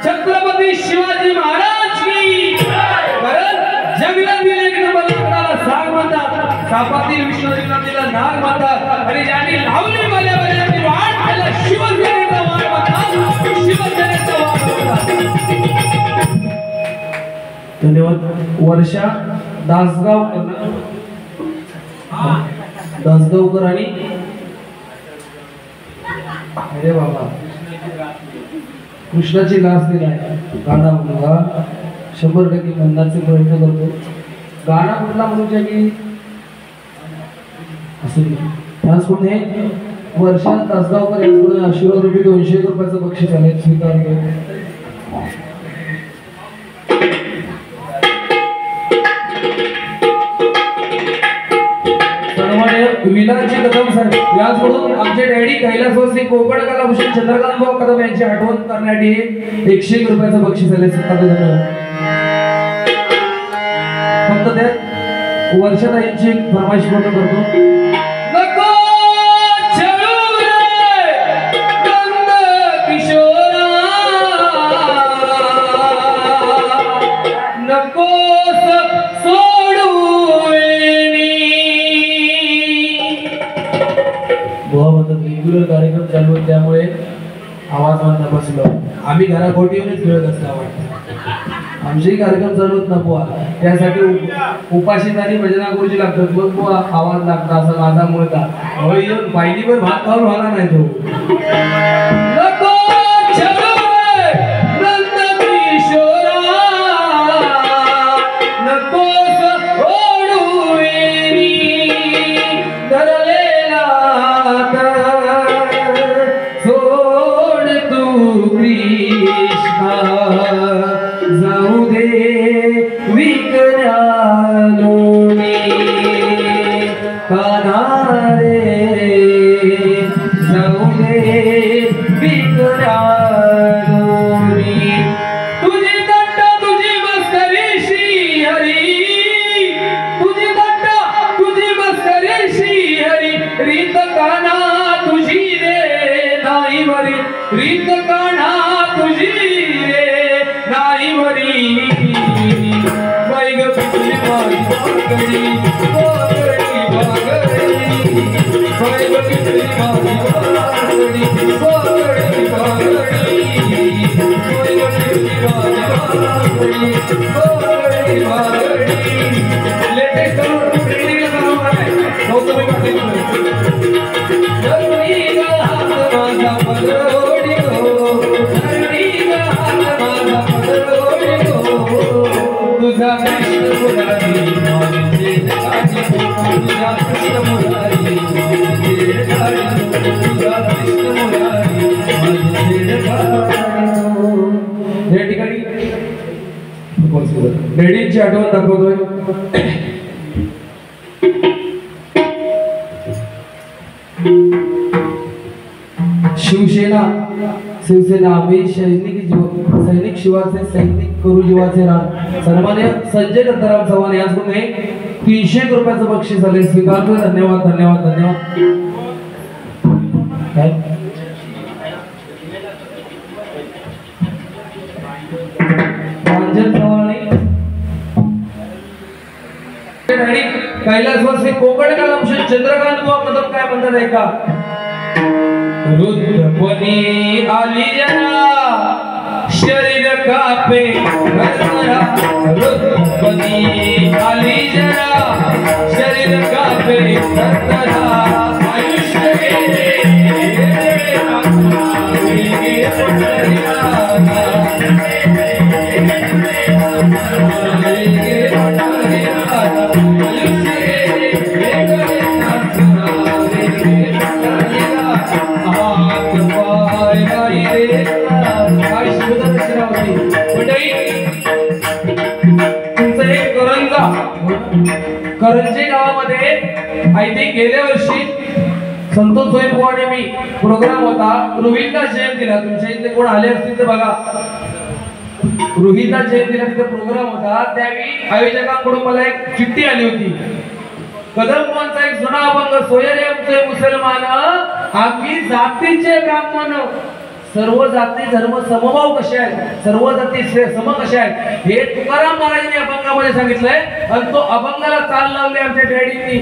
छत्रपती शिवाजी महाराज की जगण्यातील एक नंबर लागणारा साग म्हणतात, सापातील विश्वजीवनाला नाग म्हणतात आणि ज्यांनी लावली माझ्या बऱ्याची वाट त्याला शिवसेनेचा वाट म्हणतात, शिवसेनेचा वाट म्हणतात। धन्यवाद। वर्षा दासगावकर आणि अरे बाबा कृष्णाची लाच दिलाय गाणा मुलगा 100% म्हणण्याचे प्रयत्न करतो. गाणा कुठला म्हणूच्या की असं त्याचकडून हे वर्षा तासगावकर यांच्याकडून आशीर्वाद रुपये 200 रुपयाचं बक्षीस आले स्वीकारतो. विलासजी कदम सर याचकडून आमचे डॅडी कैलासवासी कोकण कलाभूषण चंद्रकांत कदम यांची आठवण करण्यासाठी 101 रुपयाचं बक्षीस आले. फक्त त्या वर्षाताईंची फरमाईश पूर्ण करतो. नको छळू रे नंद किशोरा, नको सोडू रेग्युलर कार्यक्रम चालू आहेत त्यामुळे आवाज वाढता बसलो. आम्ही घराकोटी येऊनच खेळत असतो. आमचेही कार्यक्रम चालू होत ना बुवा, त्यासाठी उपाशी आणि भजना गुरुजी लागतात. मग बुवा आवाज लागता असं माझा मुळता येऊन पायलीवर भात खाऊन व्हायला नाही तो. नको छळू रे नंद किशोरा, नको सोडू वेणी धरलेला सोड तू कृष्णा, जाऊ दे विकरालोनी काना रे, जाऊ दे विकरालोनी. तुझी दंड तुझी मस्करी श्री हरी, तुझी दंड तुझी मस्करी श्री हरी, रीत काना तुझी रे नाही बरी, रीत काना तुझी रे नाही बरी. बैग पिचली माझी बागडी बागडी बागडी, बैग पिचली माझी बागडी बागडी बागडी, बैग पिचली माझी बागडी बागडी बागडी. लेटेस्ट करून ट्रेनिंग करावं लागेल. गौतमी पाटील तुझा कृष्ण मुरारी माझे गाडी, तुझा कृष्ण मुरारी माझे गाडी, तुझा कृष्ण मुरारी माझे गाडी. या ठिकाणी लेडीजची आठवण दाखवतोय. शिवसेना आम्ही सैनिक शिवाचे सैनिक करू जीवाचे रान. सन्मान्य संजय दत्ताराम चव्हाण याचकडून 300 रुपयाचं बक्षीस आले स्वीकारतो. धन्यवाद धन्यवाद धन्यवाद. कैलासवासी कोकण कलाभूषण चंद्रकांत मतलब काय म्हणतात ऐका. रुद्रपणी आली जना शरीर कापे भरभरा, रुद्रपणी आली जना शरीर कापे भरभरा. आयुष्य गेले करंजी गावामध्ये आय थिंक गेल्या वर्षी संतोष सोयीबुवा आणि मी प्रोग्राम होता रोहितदास जयंतीला. तुमच्या इथे कोण आले असतील तर बघा. रोहितदास जयंतीला तिथे प्रोग्राम होता. त्यावेळी आयोजकांकडून मला एक चिठ्ठी आली होती. कदमवांचा एक जुना अभंग, सोयरे आमचे मुसलमान आम्ही जातीचे ब्राह्मण, सर्व जाती धर्म समभाव कसे आहेत, सर्व जाती सम कसे आहेत हे तुकाराम महाराजांनी अभंगामध्ये सांगितलंय. आणि तो अभंगाला चाल लावली आमच्या डॅडींनी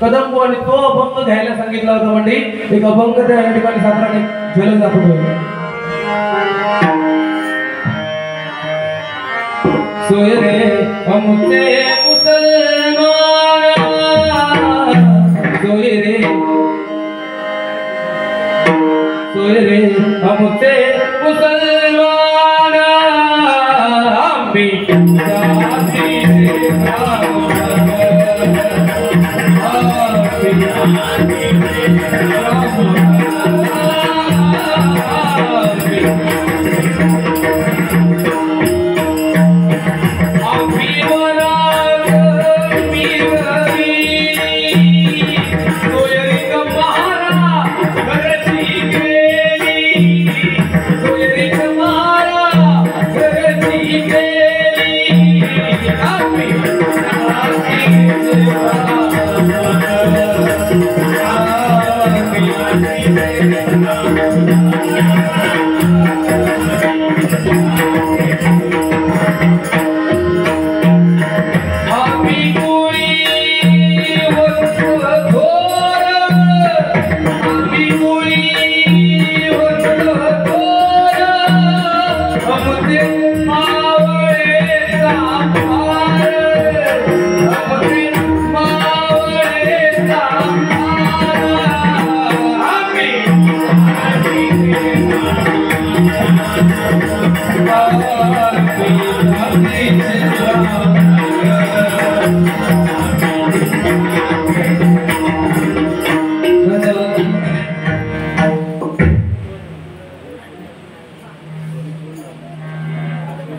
कदमबुवांनी. तो अभंग घ्यायला सांगितला होता. म्हणजे एक अभंग त्या ठिकाणी साताराने झलक दाखवतोय. सोयरे आमचे मुसलमान, सोयरे सोयरे आमचे मुसलमान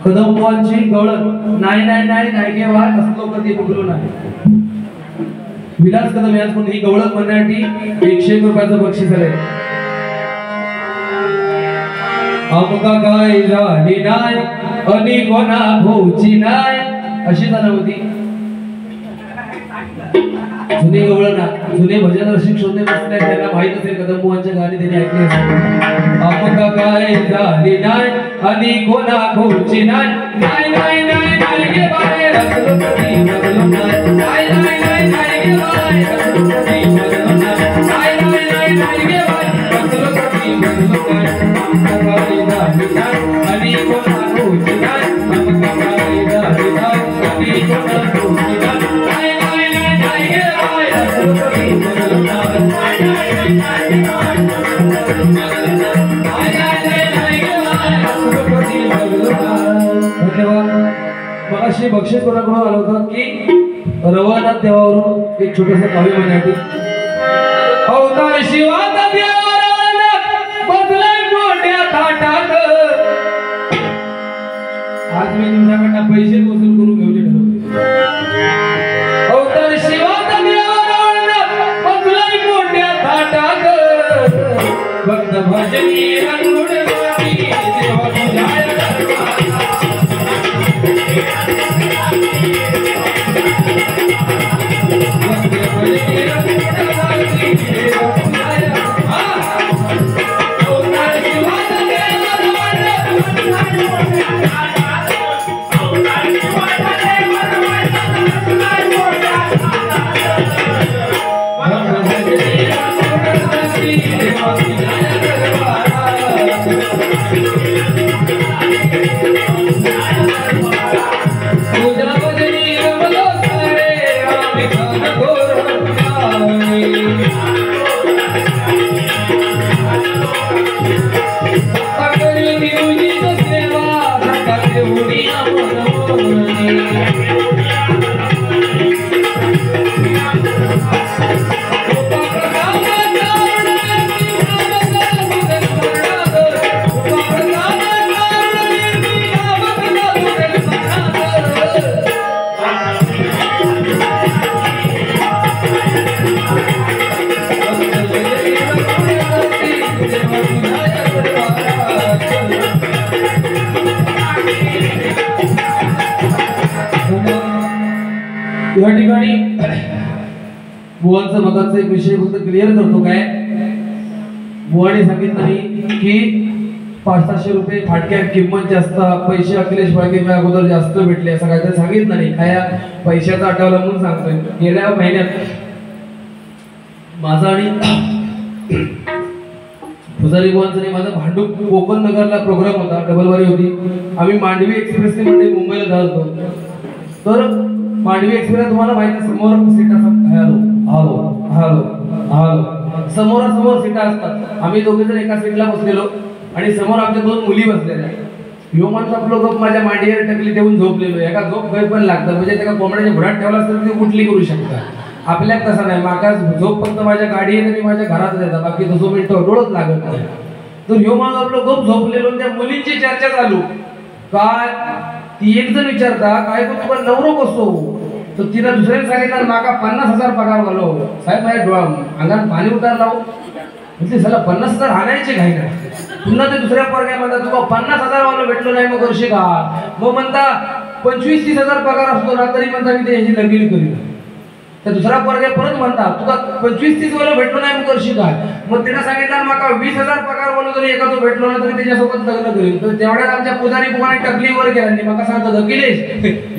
कदमवांची गवळण नाही नाही नाही नाही गे वा असलो कधी बघलो नाही. विलास कदम याच म्हणून ही गवळण म्हणण्यासाठी 101 रुपयाचं बक्षीस आलंय. आमका काय झाली नाही आणि कोणा भोवची नाही अशी जाणं होती. जुने गवळण जुने भजन रसिक शोधे बसले त्यांना माहित असेल कदमवांचे गाणे त्यांनी ऐकले असेल. आमका काय झाली नाही आणि कोणा भोवची नाही नाही नाही नाही नाही गे बाळे रसलो कधी बदलू नाही नाही नाही नाही नाही गे बाळे रसलो कधी बदलू नाही नाही नाही नाही नाही गे बाळे रसलो कधी बदलू नाही. आमका काय झाली नाही आणि कोणा भोवची नाही आमका काय झाली नाही आणि कोणा भोवची नाही नाही नाही नाही गे बाळे रसलो कधी बदलू नाही नाही नाही नाही धन्यवाद. मगाशी बक्षीस कोणाकडून आलं होतं की रवानाथ देवावरून एक छोटंसं काव्य म्हणण्यासाठी. अवतार शिवाचा देवा रवानाथ बदलाय मोठ्या थाटात. आज मी तुमच्याकडनं पैसे वसूल करून घेऊचे ठरवले. अवतार शिवाचा देवा रवानाथ बदलाय मोठ्या थाटात. भक्त भजनी रंगुड देवा तुझ्या या ठिकाणी बुवांचं मगाचा एक विषय फक्त क्लिअर करतो. काय बुवाने सांगितलं की 500-700 रुपये फाटक्या किंमत जास्त पैसे अखिलेश बाळके अगोदर जास्त भेटले असं काहीतरी सांगितलं नाही. काय पैशाचा आठवला म्हणून सांगतोय. गेल्या महिन्यात माझा आणि पुजारी बुवांचा आणि माझा भांडूप कोकण नगरला प्रोग्राम होता. डबलवारी होती. आम्ही मांडवी एक्सप्रेसने म्हणजे मुंबईला जात होतो. तर मांडवी एक्सप्रेस तुम्हाला माहिती आहे समोर सीटा हॅलो हॅलो हॅलो हॅलो समोरासमोर सीटा असतात. आम्ही दोघे जण एका सीटला बसलेलो आणि समोर आमच्या 2 मुली बसलेल्या. ह्यो माणूस आपलं गप माझ्या मांडीवर टकली देऊन झोपलेलो, एका झोप काही पण लागतं, म्हणजे त्याला कोंबड्याच्या घोडात ठेवला असतं ते कुठली करू शकतात. आपल्यात तसं नाही, माका झोप फक्त माझ्या गाडी येते, मी माझ्या घरात येतात, बाकी तसं मी डोळत लागत नाही. तर ह्यो माणूस आपलं गप झोपलेलो, त्या मुलींची चर्चा चालू. काय ती एक जण विचारता काय तू तुला नवरो कसो, तर तिनं दुसऱ्याने सांगितलं माका 50,000 पगार घालो. साहेब माझ्या अंगात पाणी उतार लावू, म्हणजे त्याला 50,000 आणायचे घाई ना. पुन्हा ते दुसऱ्या पोरग्या म्हणतात तुला 50,000 वाला भेटलो नाही मग वर्षी का, मग म्हणता 25-30,000 पगार असतो ना, तरी म्हणता मी त्याची लगीन करीन. तर दुसरा पोरग्या परत म्हणता तुला 25-30 वाला भेटलो नाही मग वर्षी काय, मग त्यानं सांगितलं माका 20,000 पगार वाला जरी एखादं भेटलो ना तरी त्याच्यासोबत लग्न करीन. तर तेवढ्यात आमच्या पुजारी बुवाने टकलीवर गेला, मग सांगतो अखिलेश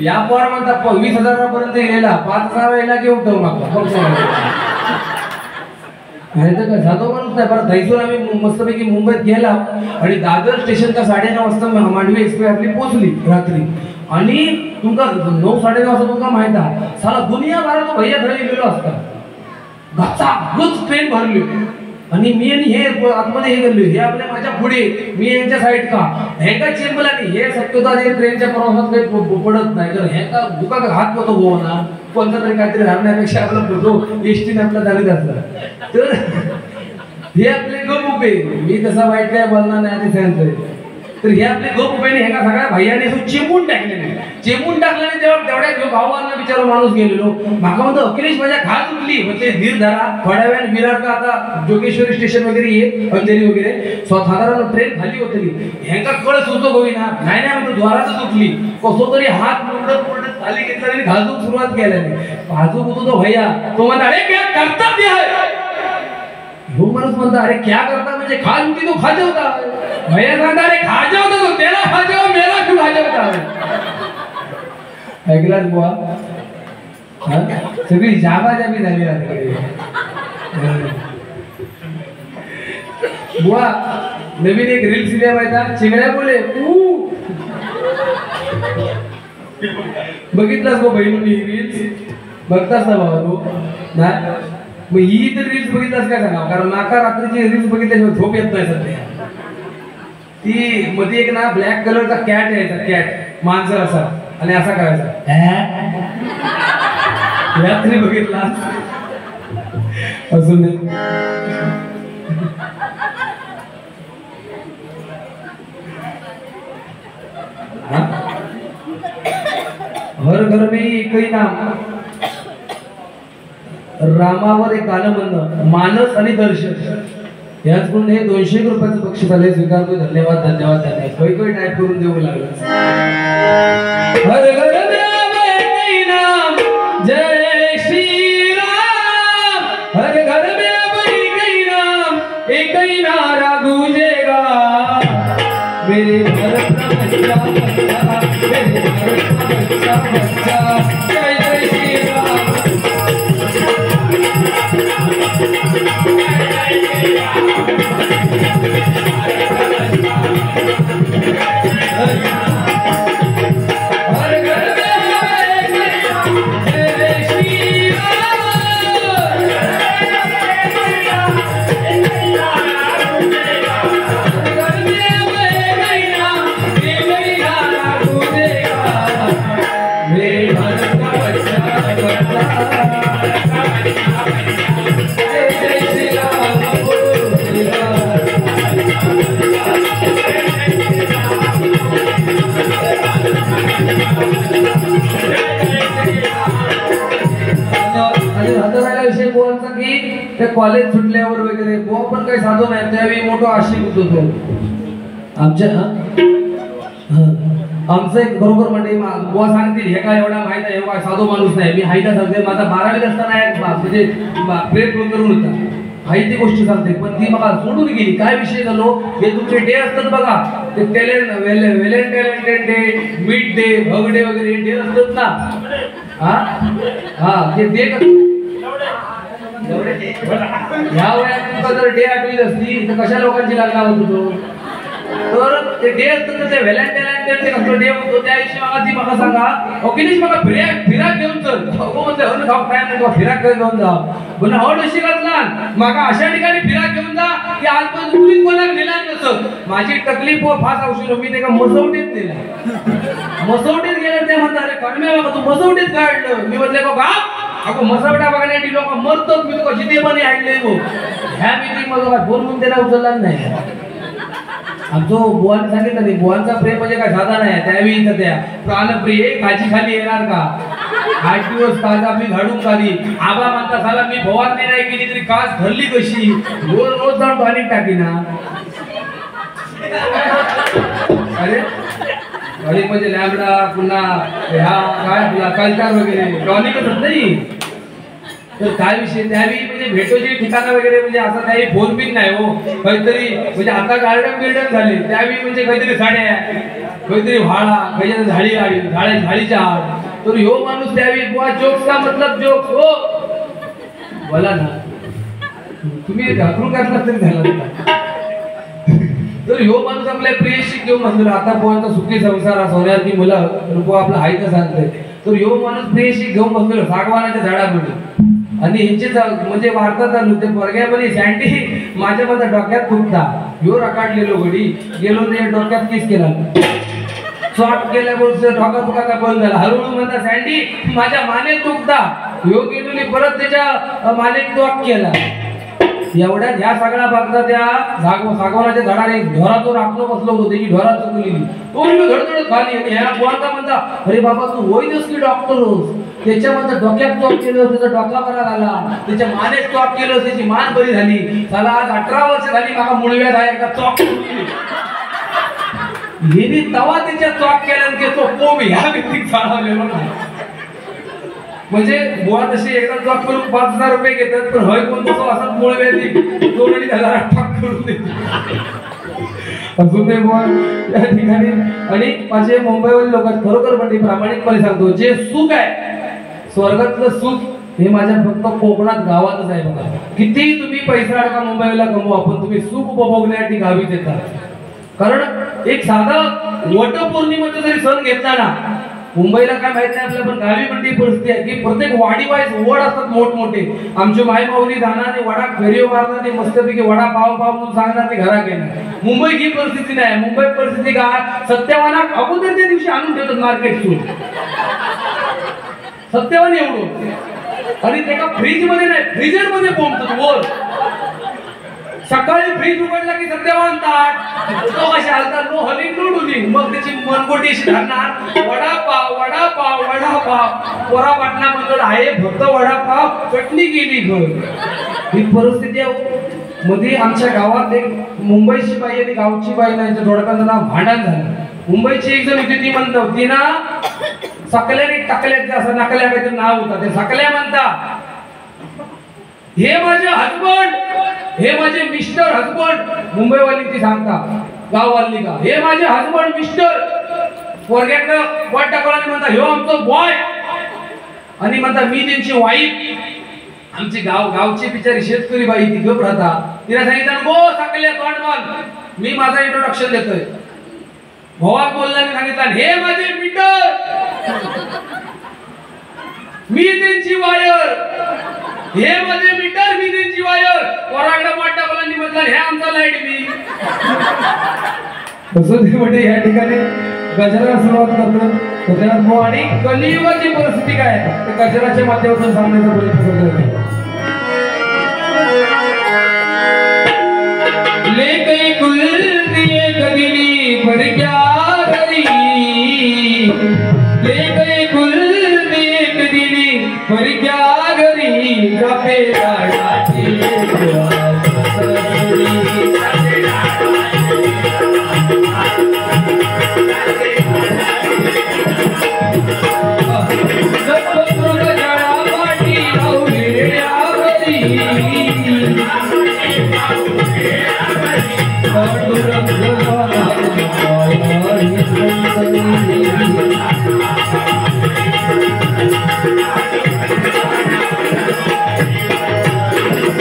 या पोर म्हणता 20,000 पर्यंत गेलेला, 5,000 वेळेला घेऊन ठेव मागता. नाही तर काय साधो माणूस नाही. बरं थैसून आम्ही मस्तपैकी मुंबईत गेला आणि दादर स्टेशनच्या 9:30 वाजता मांडवी एक्सप्रेस आपली पोहोचली रात्री. आणि तुमका 9-9:30 वाजता तुमका माहित आहे साला दुनिया भरात भैया धडे गेलो असता, घाचाघूच ट्रेन भरली. आणि मी आणि हे आतमध्ये हे गेलो, हे आपल्या माझ्या पुढे, मी यांच्या साईड का ह्याका चेंबला नाही. हे शक्यता हे ट्रेनच्या प्रवासात काही पडत नाही, तर ह्याका दुका हात होतो गो ना, कोणता तरी काहीतरी धरण्यापेक्षा आपला फोटो एसटीने आपला धावित असला. तर हे आपले गप उभे, मी तसा वाईट काय बोलणार नाही आधी सांगतोय. तर हे आपले गप उभेने ह्याका सगळ्या भैयाने चेपून टाकलेले. चेपून टाकल्याने तेवढ्या भावांना विचारू माणूस गेलेलो, माका म्हणतो अखिलेश माझ्या घात उठली, म्हणजे धीर धरा थोड्या वेळाने विरार का आता जोगेश्वरी स्टेशन वगैरे ये अंधेरी वगैरे साधारण ट्रेन खाली होतली. ह्यांका कळ सुचो होईना, नाही नाही म्हणतो द्वारातच उठली. कसो तरी हात मुरडत मुरडत खाली घेतला आणि घाजूक सुरुवात केल्याने. घाजूक होतो तो भैया, तो म्हणता अरे क्या कर्तव्य है. वो माणूस म्हणता अरे क्या करता, म्हणजे खा होती तो खा जेवता. भैया सांगता अरे खा जेवता तो, त्याला खा जेव मेला क्यों खा जेवता. ऐकलाच बुवा, सगळी जाबाजाबी झाली आहे बुवा. नवीन एक रील सिनेमा माहिती चिंगड्या बोले बघितलास गो बहिणी रील्स बघतास ना बाबा तू नाही. मग ही तर रील्स बघितलास काय सांगा, कारण माका रात्रीची रील्स बघितल्याशिवाय झोप येत नाही सध्या. ती मध्ये एक ना ब्लॅक कलरचा कॅट यायचा, कॅट माणसं असा आणि असा करायचा रात्री बघितला अजून हर घर में एकही नाम. रामावर एक गाणं म्हणणं मानस आणि दर्शन याच म्हणून हे 200 रुपयाचं बक्षीस आले, स्वीकारतो. धन्यवाद धन्यवाद धन्यवाद. काही टाईप करून देऊ लागलं. हर घर में एकही नाम जय श्री राम, हर घर में एकही नाम एकही नारा गूंजेगा. मेरे भारत का बच्चा बच्चा, मेरे भारत का बच्चा बच्चा, जय जय श्री राम. विषय बोलायचा की त्या कॉलेज सुटल्यावर वगैरे बुवा पण काही साधू नाही, त्यावेळी मोठं आशिक होतो तो आमच्या. आमचं एक बरोबर म्हणजे बुवा सांगतील हे काय एवढा माहित आहे, काय साधू माणूस नाही. मी हायता सांगते, माझा 12वीत असताना एक म्हणजे प्रेम करून होता, हाय ती गोष्ट सांगते. पण ती मला सोडून गेली. काय विषय झालो, हे तुमचे डे असतात बघा, ते Valentine day, mid day, hug day वगैरे डे असतात ना. हा ते डे ह्या वयात तुमचा जर डे आठवीत असली तर कशा लोकांची लग्न होत होतो. तर ते डे असतं ते व्हॅलेंटाईन ते कसं डे होतो त्या दिवशी मला ती मला सांगा ओकेनीच मला फिराक घेऊन चल हो म्हणते हन खाऊ काय नाही फिराक घेऊन जा पण हवड अशी घातला माका अशा ठिकाणी फिराक घेऊन जा की आजपर्यंत कुणीच कोणाला नेला नसत माझी तकलीफ व फास औषध मी ते का मसवटीत नेला मसवटीत गेलं ते म्हणतात अरे कडम्या बाबा तू मसवटीत काढलं मी म्हटले का अगो मसवटा बघण्यासाठी लोक मरतात मी तुका जिथे पण ऐकले गो ह्या मीटिंग मध्ये काय फोन म्हणून त्याला उचलला नाही आमचो बुवाने सांगितलं नाही बुवांचा प्रेम म्हणजे काय साधा नाही त्यावेळी तर त्या प्राणप्रिय काची खाली येणार का 8 दिवस काज आपली झाडून खाली आबा म्हणता साला मी भवानी नाही केली तरी कास धरली कशी रोज रोज जाऊन पाणी टाकी ना अरे अरे म्हणजे लॅबडा पुन्हा ह्या काय तुला कल्चर वगैरे टॉनिकच नाही तर काय विषय त्यावेळी म्हणजे भेटोची ठिकाणं वगैरे म्हणजे असं काही फोन बिन नाही हो काहीतरी म्हणजे आता गार्डन बिल्डन झाले त्यावेळी म्हणजे काहीतरी साड्या काहीतरी व्हाळा काहीतरी झाडी गाडी झाडीच्या आड तर ह्यो माणूस त्यावेळी बुवा जोक्स का मतलब जोक्स हो बोला ना तुम्ही घाबरून घातला तरी झाला तर ह्यो माणूस आपल्या प्रियशी घेऊन म्हणतो आता बुवांचा सुखी संसार सोन्याची मुलं बुवा आपला हाय तर सांगतोय तर ह्यो माणूस प्रियशी घेऊन म्हणतो सागवानाच्या झाडामध्ये आणि यांचे म्हणजे वार्ता चालू ते पोरग्यामध्ये सँडी माझ्या माझ्या डोक्यात दुखता ह्यो रकाडलेलो घडी गेलो ते डोक्यात किस केला शॉर्ट केल्यामुळे डोका दुखाचा बंद झाला हळूहळू म्हणता सँडी माझ्या मानेत दुखता ह्यो गेलो परत त्याच्या मानेत वाक केला एवढ्यात ह्या सगळ्या बघता त्या सागवानाच्या झाडाने ढोरातो राखलो बसलो होतो त्याची ढोरा चुकलेली तो धडधडत खाली आणि ह्या बुवांचा म्हणता अरे बाबा तू होईनच की डॉक्टर होस त्याच्यामध्ये डोक्यात चॉप केलं त्याचा डोका बरा झाला त्याच्या मानेत चॉप केलं त्याची मान बरी झाली त्याला आज 18 वर्ष झाली माका मुळव्यात आहे का चॉप हेनी तवा त्याच्या चॉप केल्यान ते तो कोम ह्या व्यक्तीत चालवलेलो नाही म्हणजे बुवा तशी एकदा जॉब करून 5000 रुपये घेतात पण हय कोण तसं असं मुळव्यात 2,000 ठक करून देते अजून ते बुवा या ठिकाणी आणि माझे मुंबईवरील लोक खरोखर म्हणजे प्रामाणिकपणे सांगतो जे सुख आहे स्वर्गातलं सुख हे माझ्या फक्त कोकणात गावातच आहे बघा किती तुम्ही पैसा अडका मुंबईला कमवा पण तुम्ही सुख उपभोगण्यासाठी गावीच येतात कारण एक साधा वटपौर्णिमेचा जरी सण घेतला ना मुंबईला काय माहित नाही आपल्याला पण गावी म्हणती परिस्थिती आहे की प्रत्येक वाडी वाईज वड असतात मोठमोठे आमचे माय माऊली जाणार वडा फेरीव मारणार ते मस्तपैकी वडा पाव म्हणून सांगणार ते घरात येणार मुंबई ही परिस्थिती नाही मुंबई परिस्थिती काय सत्यवाना अगोदर त्या दिवशी आणून ठेवतात मार्केटतून सत्यवान एवढं आणि ते का फ्रीज मध्ये नाही फ्रीजर मध्ये पोहोचतात वर सकाळी फ्रीज उघडला की सत्यवान ताट तो कशा हालतात नो हलिंग नो डुलिंग मग त्याची मनगोटी अशी धरणार वडापाव वडापाव वडापाव पोरा पाटणा म्हणतो आहे फक्त वडापाव चटणी गेली घर ही परिस्थिती आहे मध्ये आमच्या गावात एक मुंबईची बाई आणि गावची बाई ना यांच्या थोडक्यात नाव भांडण झालं मुंबईची एक जण होती ती म्हणतो ती ना सकल्याने टाकल्याचं असं नकल्या काहीतरी नाव होतं ते सकल्या म्हणता हे माझे हजबंड हे माझे मिस्टर हजबंड मुंबईवाली ती सांगता गाववाली का हे माझे हजबंड मिस्टर पोरग्याकडं वाट टाकला म्हणता ह्यो आमचं बॉय आणि म्हणता मी त्यांची वाईफ आमची गावची बिचारी शेतकरी बाई ती गप राहता तिला सांगितलं गो सकल्या तोंड बंद मी माझा इंट्रोडक्शन देतोय भवा बोलल्याने सांगितलं हे माझे मीटर मी त्यांची वायर हे माझे मीटर मी त्यांची वायर पोराकडे वाट टाकला म्हटलं हे आमचा लाईट बिल तसं ते म्हणजे या ठिकाणी गजराला सुरुवात करतो गजरात आणि कलियुगाची परिस्थिती काय ते गजराच्या माध्यमातून सांगण्याचा प्रयत्न करतो ले गई गुल दिए कदिली भर क्या करी ले गई गुल दिए कदिली भर क्या करी गपे लाडाची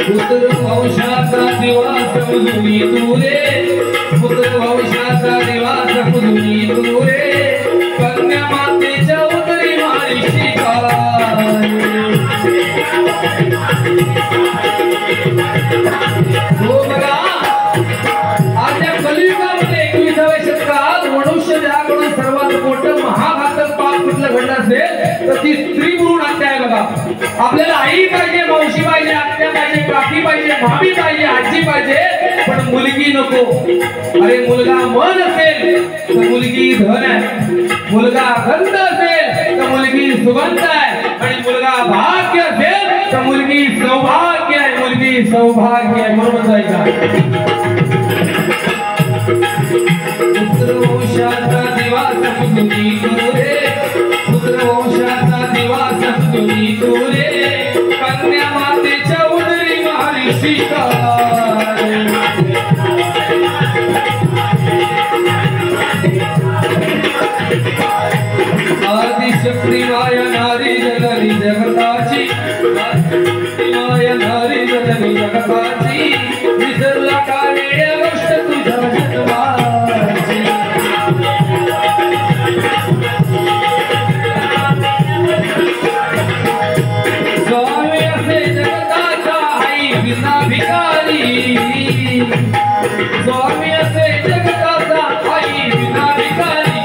पुत्र वंशाचा दिवा समजून तू रे पुत्र वंशा हो बघा आज या कलियुगामध्ये 21व्या शतकात मनुष्य जगाकडून सर्वात मोठं महाघातक पाप कुठलं घडलं असेल तर ती स्त्री भ्रूण हत्या आहे बघा. आपल्याला आई पाहिजे, मावशी पाहिजे, आत्या पाहिजे, काकी पाहिजे, मामी पाहिजे, आजी पाहिजे, पण मुलगी नको. अरे मुलगा मन असेल तर मुलगी धन आहे, मुलगा गंध असेल तर मुलगी सुगंध आहे, आणि मुलगा भाग्य असेल तर मुलगी सौभाग्य आहे, मुलगी सौभाग्य आहे. बरोबर आहे का? पुत्रवंशाचा दिवा समजुनी तू रे, पुत्रवंशाचा दिवा समजुनी तू रे, कन्या मातेच्या उदरी महर्षी आदिशक्ती माया नारी जननी जगताची, माया नारी जननी जगताची, विसरला का वेड्या गोष्ट तुझ्या जन्माची. स्वामी असे जगताचा आई विना भिकारी, स्वामी असे जगताचा आई विना भिकारी,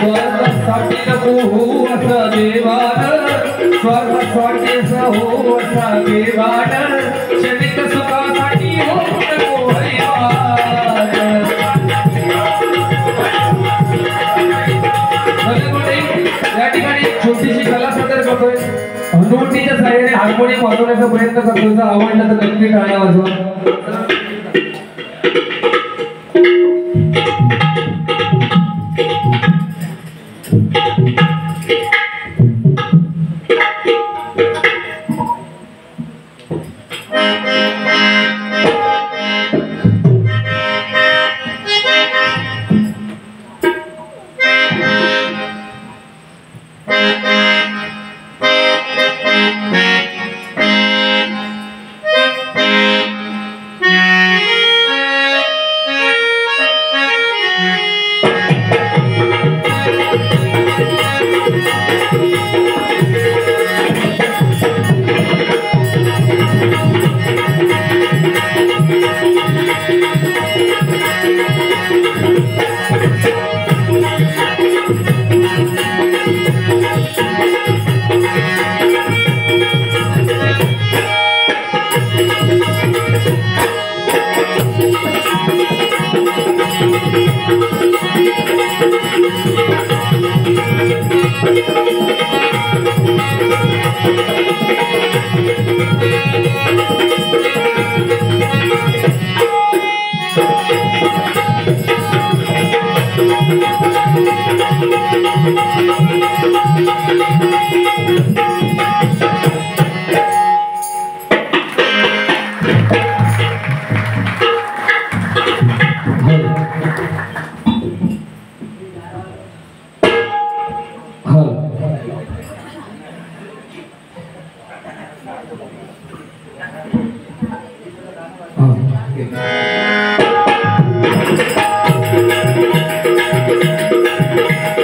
स्वर्गासाठी नको हो असा देवान, स्वर्गासाठी हो असा देवान, क्षणिक सुखासाठी हो नको हरिवान. या ठिकाणी छोटीशी कला सादर करतोय, हनुवटीच्या साह्याने हार्मोनियम वाजवण्याचा प्रयत्न करतोय. जर आवडलं तर नक्की टाळ्या वाजवा.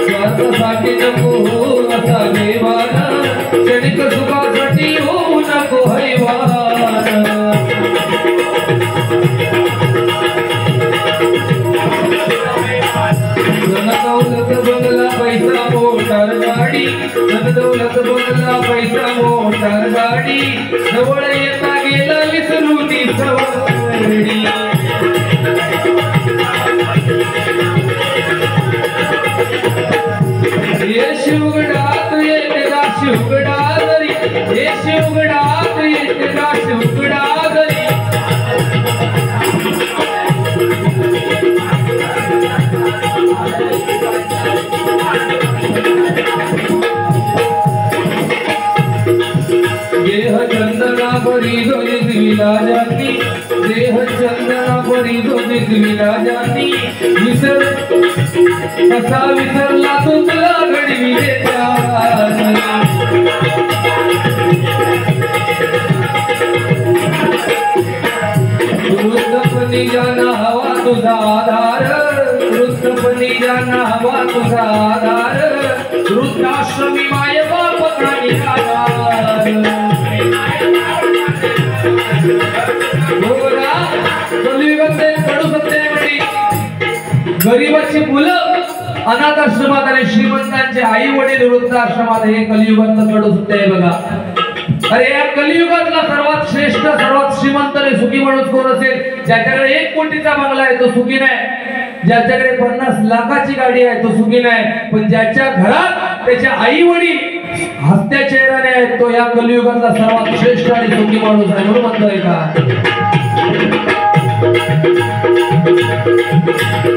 स्वार्थासाठी नको हो असा देवान, क्षणिक सुखासाठी हो नको हरिवान. धनदौलत बंगला पैसा मोटार गाडी, धनदौलत बंगला पैसा मोटार गाडी, जवळ येता गेला विसरून सवडी. ये शिवगडात येतेला शिवगडा जरी, ये शिवगडात येतेला शिवगडा जरी, देह चंदना परी धोनी विलाजानी, देह चंदना परी धोनी विलाजानी, विसर कसा विसरला तुला घडविले त्या वृद्धपणी ज्यांना हवा तुझा आधार, वृद्धपणी ज्यांना हवा तुझा आधार, वृद्धाश्रमी माय बाप का निराधार। कलियुगाचे कडू सत्य म्हणे, गरीबाची मुलं अनाथ आश्रमात आणि श्रीमंतांचे आई वडील वृद्धाश्रमात, हे कलियुगातलं कडू सत्य आहे बघा। अरे या कलियुगातला सर्वात श्रेष्ठ सर्वात श्रीमंत आणि सुखी माणूस कोण असेल? ज्याच्याकडे 1 कोटीचा बंगला आहे तो सुखी नाही, ज्याच्याकडे 50 लाखाची गाडी आहे तो सुखी नाही, पण ज्याच्या घरात त्याच्या आई वडील हसत्या चेहऱ्याने आहेत तो या कलियुगातला सर्वात श्रेष्ठ आणि सुखी माणूस आहे। म्हणून म्हणतोय का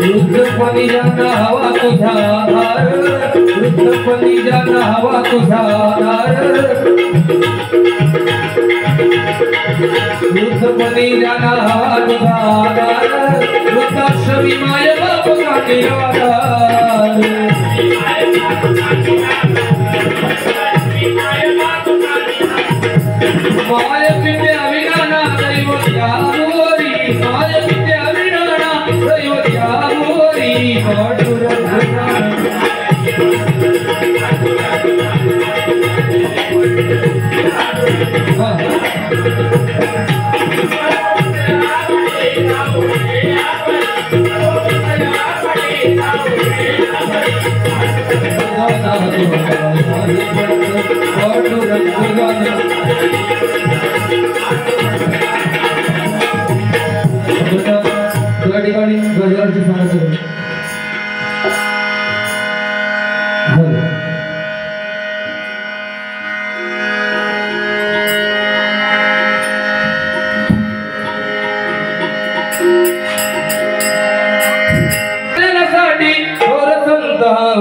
वृद्धपणी ज्यांना हवा तुझा आधार, वृद्धपणी ज्यांना हवा तुझा आधार, वृद्धपणी ज्यांना हवा तुझा आधार, वृद्धाश्रमी माय बाप का निराधार। माय पिते अविनाना दैवत या मोरी, माय पिते अविनाना दैवत या मोरी, पाठुर ठिकाणी गजराची सांगत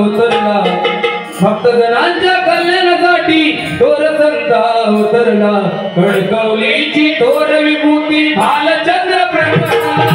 उतरला, भक्त जनांच्या कल्याणासाठी थोर संता उतरला, कणकवलीची थोर विभूती भालचंद्र प्रकटला।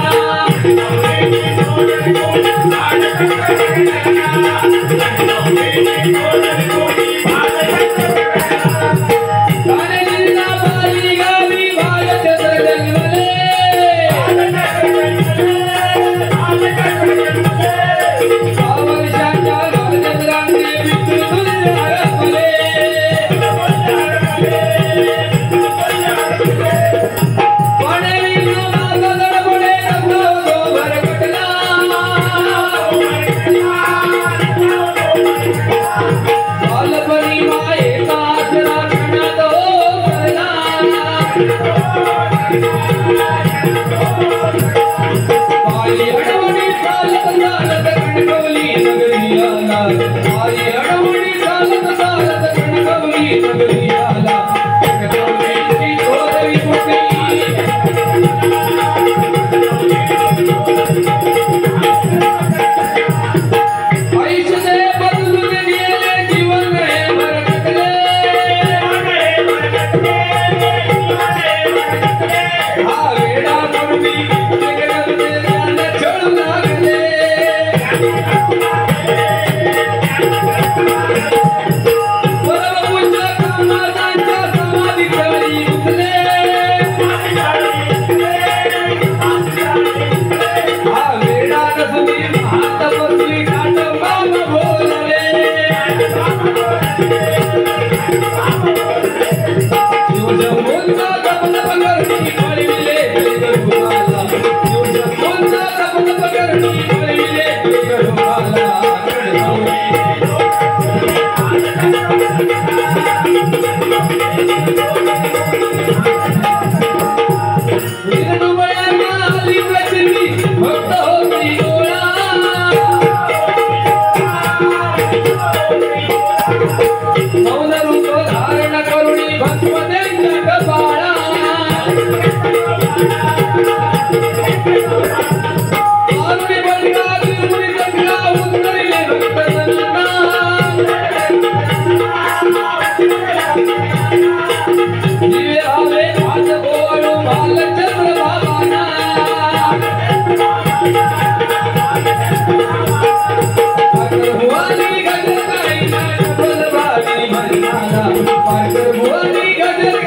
पार्कर भुवनी गजर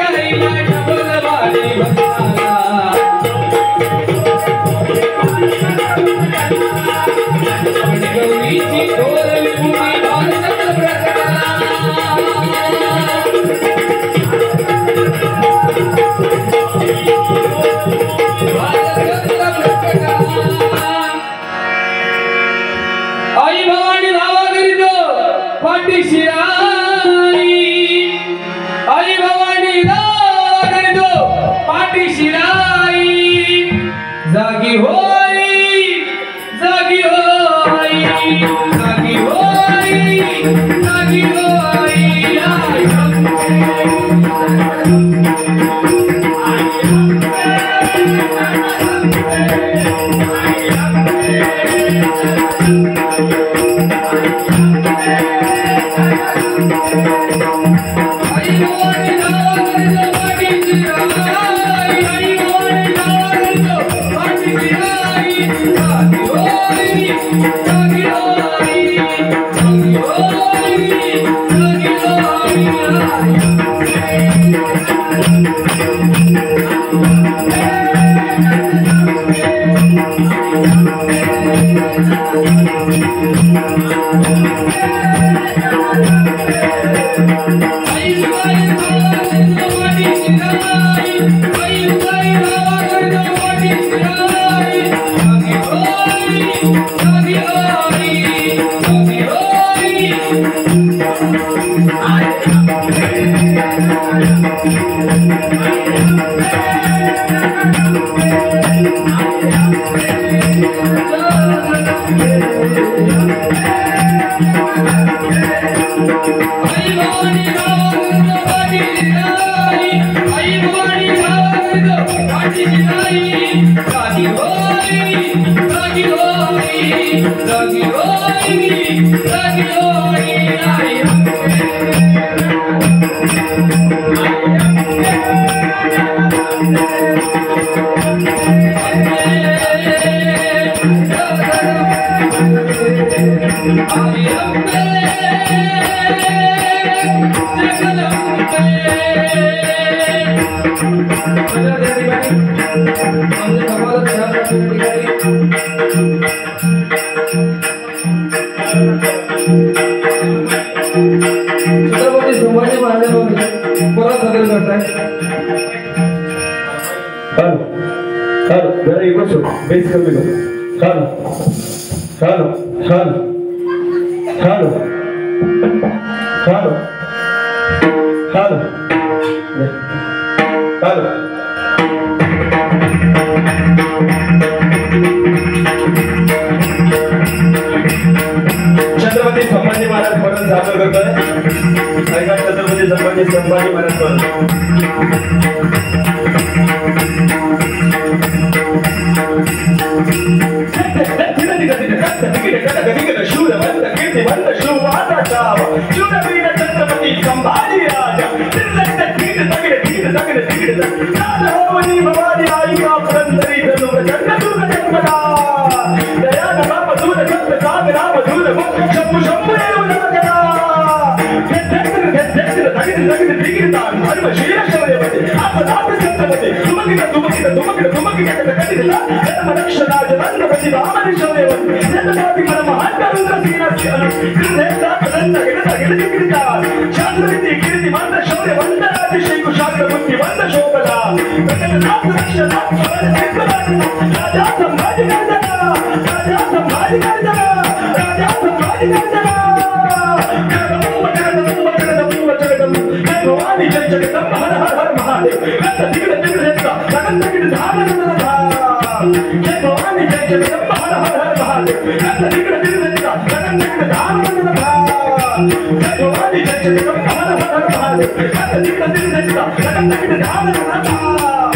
पाठीशी राई जागी होई जागी होई जागी होई जागी होई छत्रपती संभाजी महाराज परत सादर करतोय. छत्रपती संभाजी महाराज परत शूरवंत कीर्तिवंत शिववादाचा शूरवीर छत्रपती संभाजी राजा नादहोवनी भवानी आईका पुरंदरी धनु जन्मदुर्ग जन्मदा दयान राम दूत जन्म साग राम दूत शंभु शंभु देवनागरा धर्म शील शौर्यवती आपदात छत्रपती तुमकित कटिला धर्म रक्षणा जन्मपती वामन शौर्यवती जन्मपती परमहंस रुद्रसेनस्य कृतेता पदंत गिरता छत्रपती कीर्तिवंत शौर्यवंत अतिशय कुशाग्र बुद्धिवंत शोभला प्रकटनाथ रक्षणा राजा संभाजी गर्जना राजा संभाजी गर्जना राजा संभाजी गर्जना भवानी जय जगदम्ब हर हर हर महादेव गंध तिगड़ तिगड़ जगता लगन तिगड़ धाम जय भवानी जय जगदम्ब हर हर हर महादेव गंध तिगड़ तिगड़ जगता लगन तिगड़ धाम जय भवानी जय जगदम्ब हर हर हर महादेव गंध तिगड़ तिगड़ जगता लगन तिगड़ धाम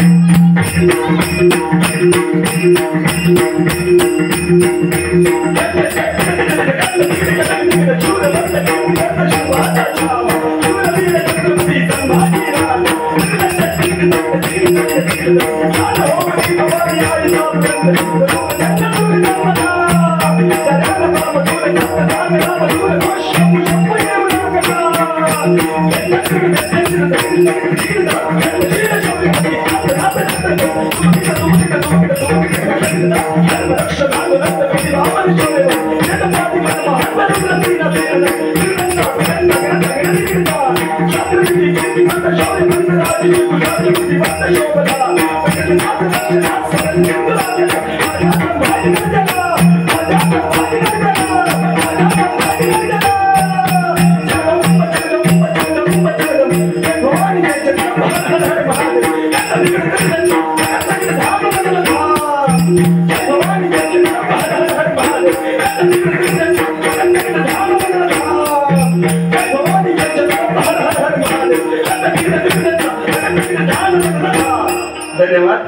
धन्यवाद.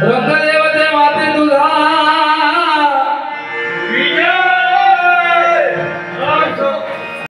रंग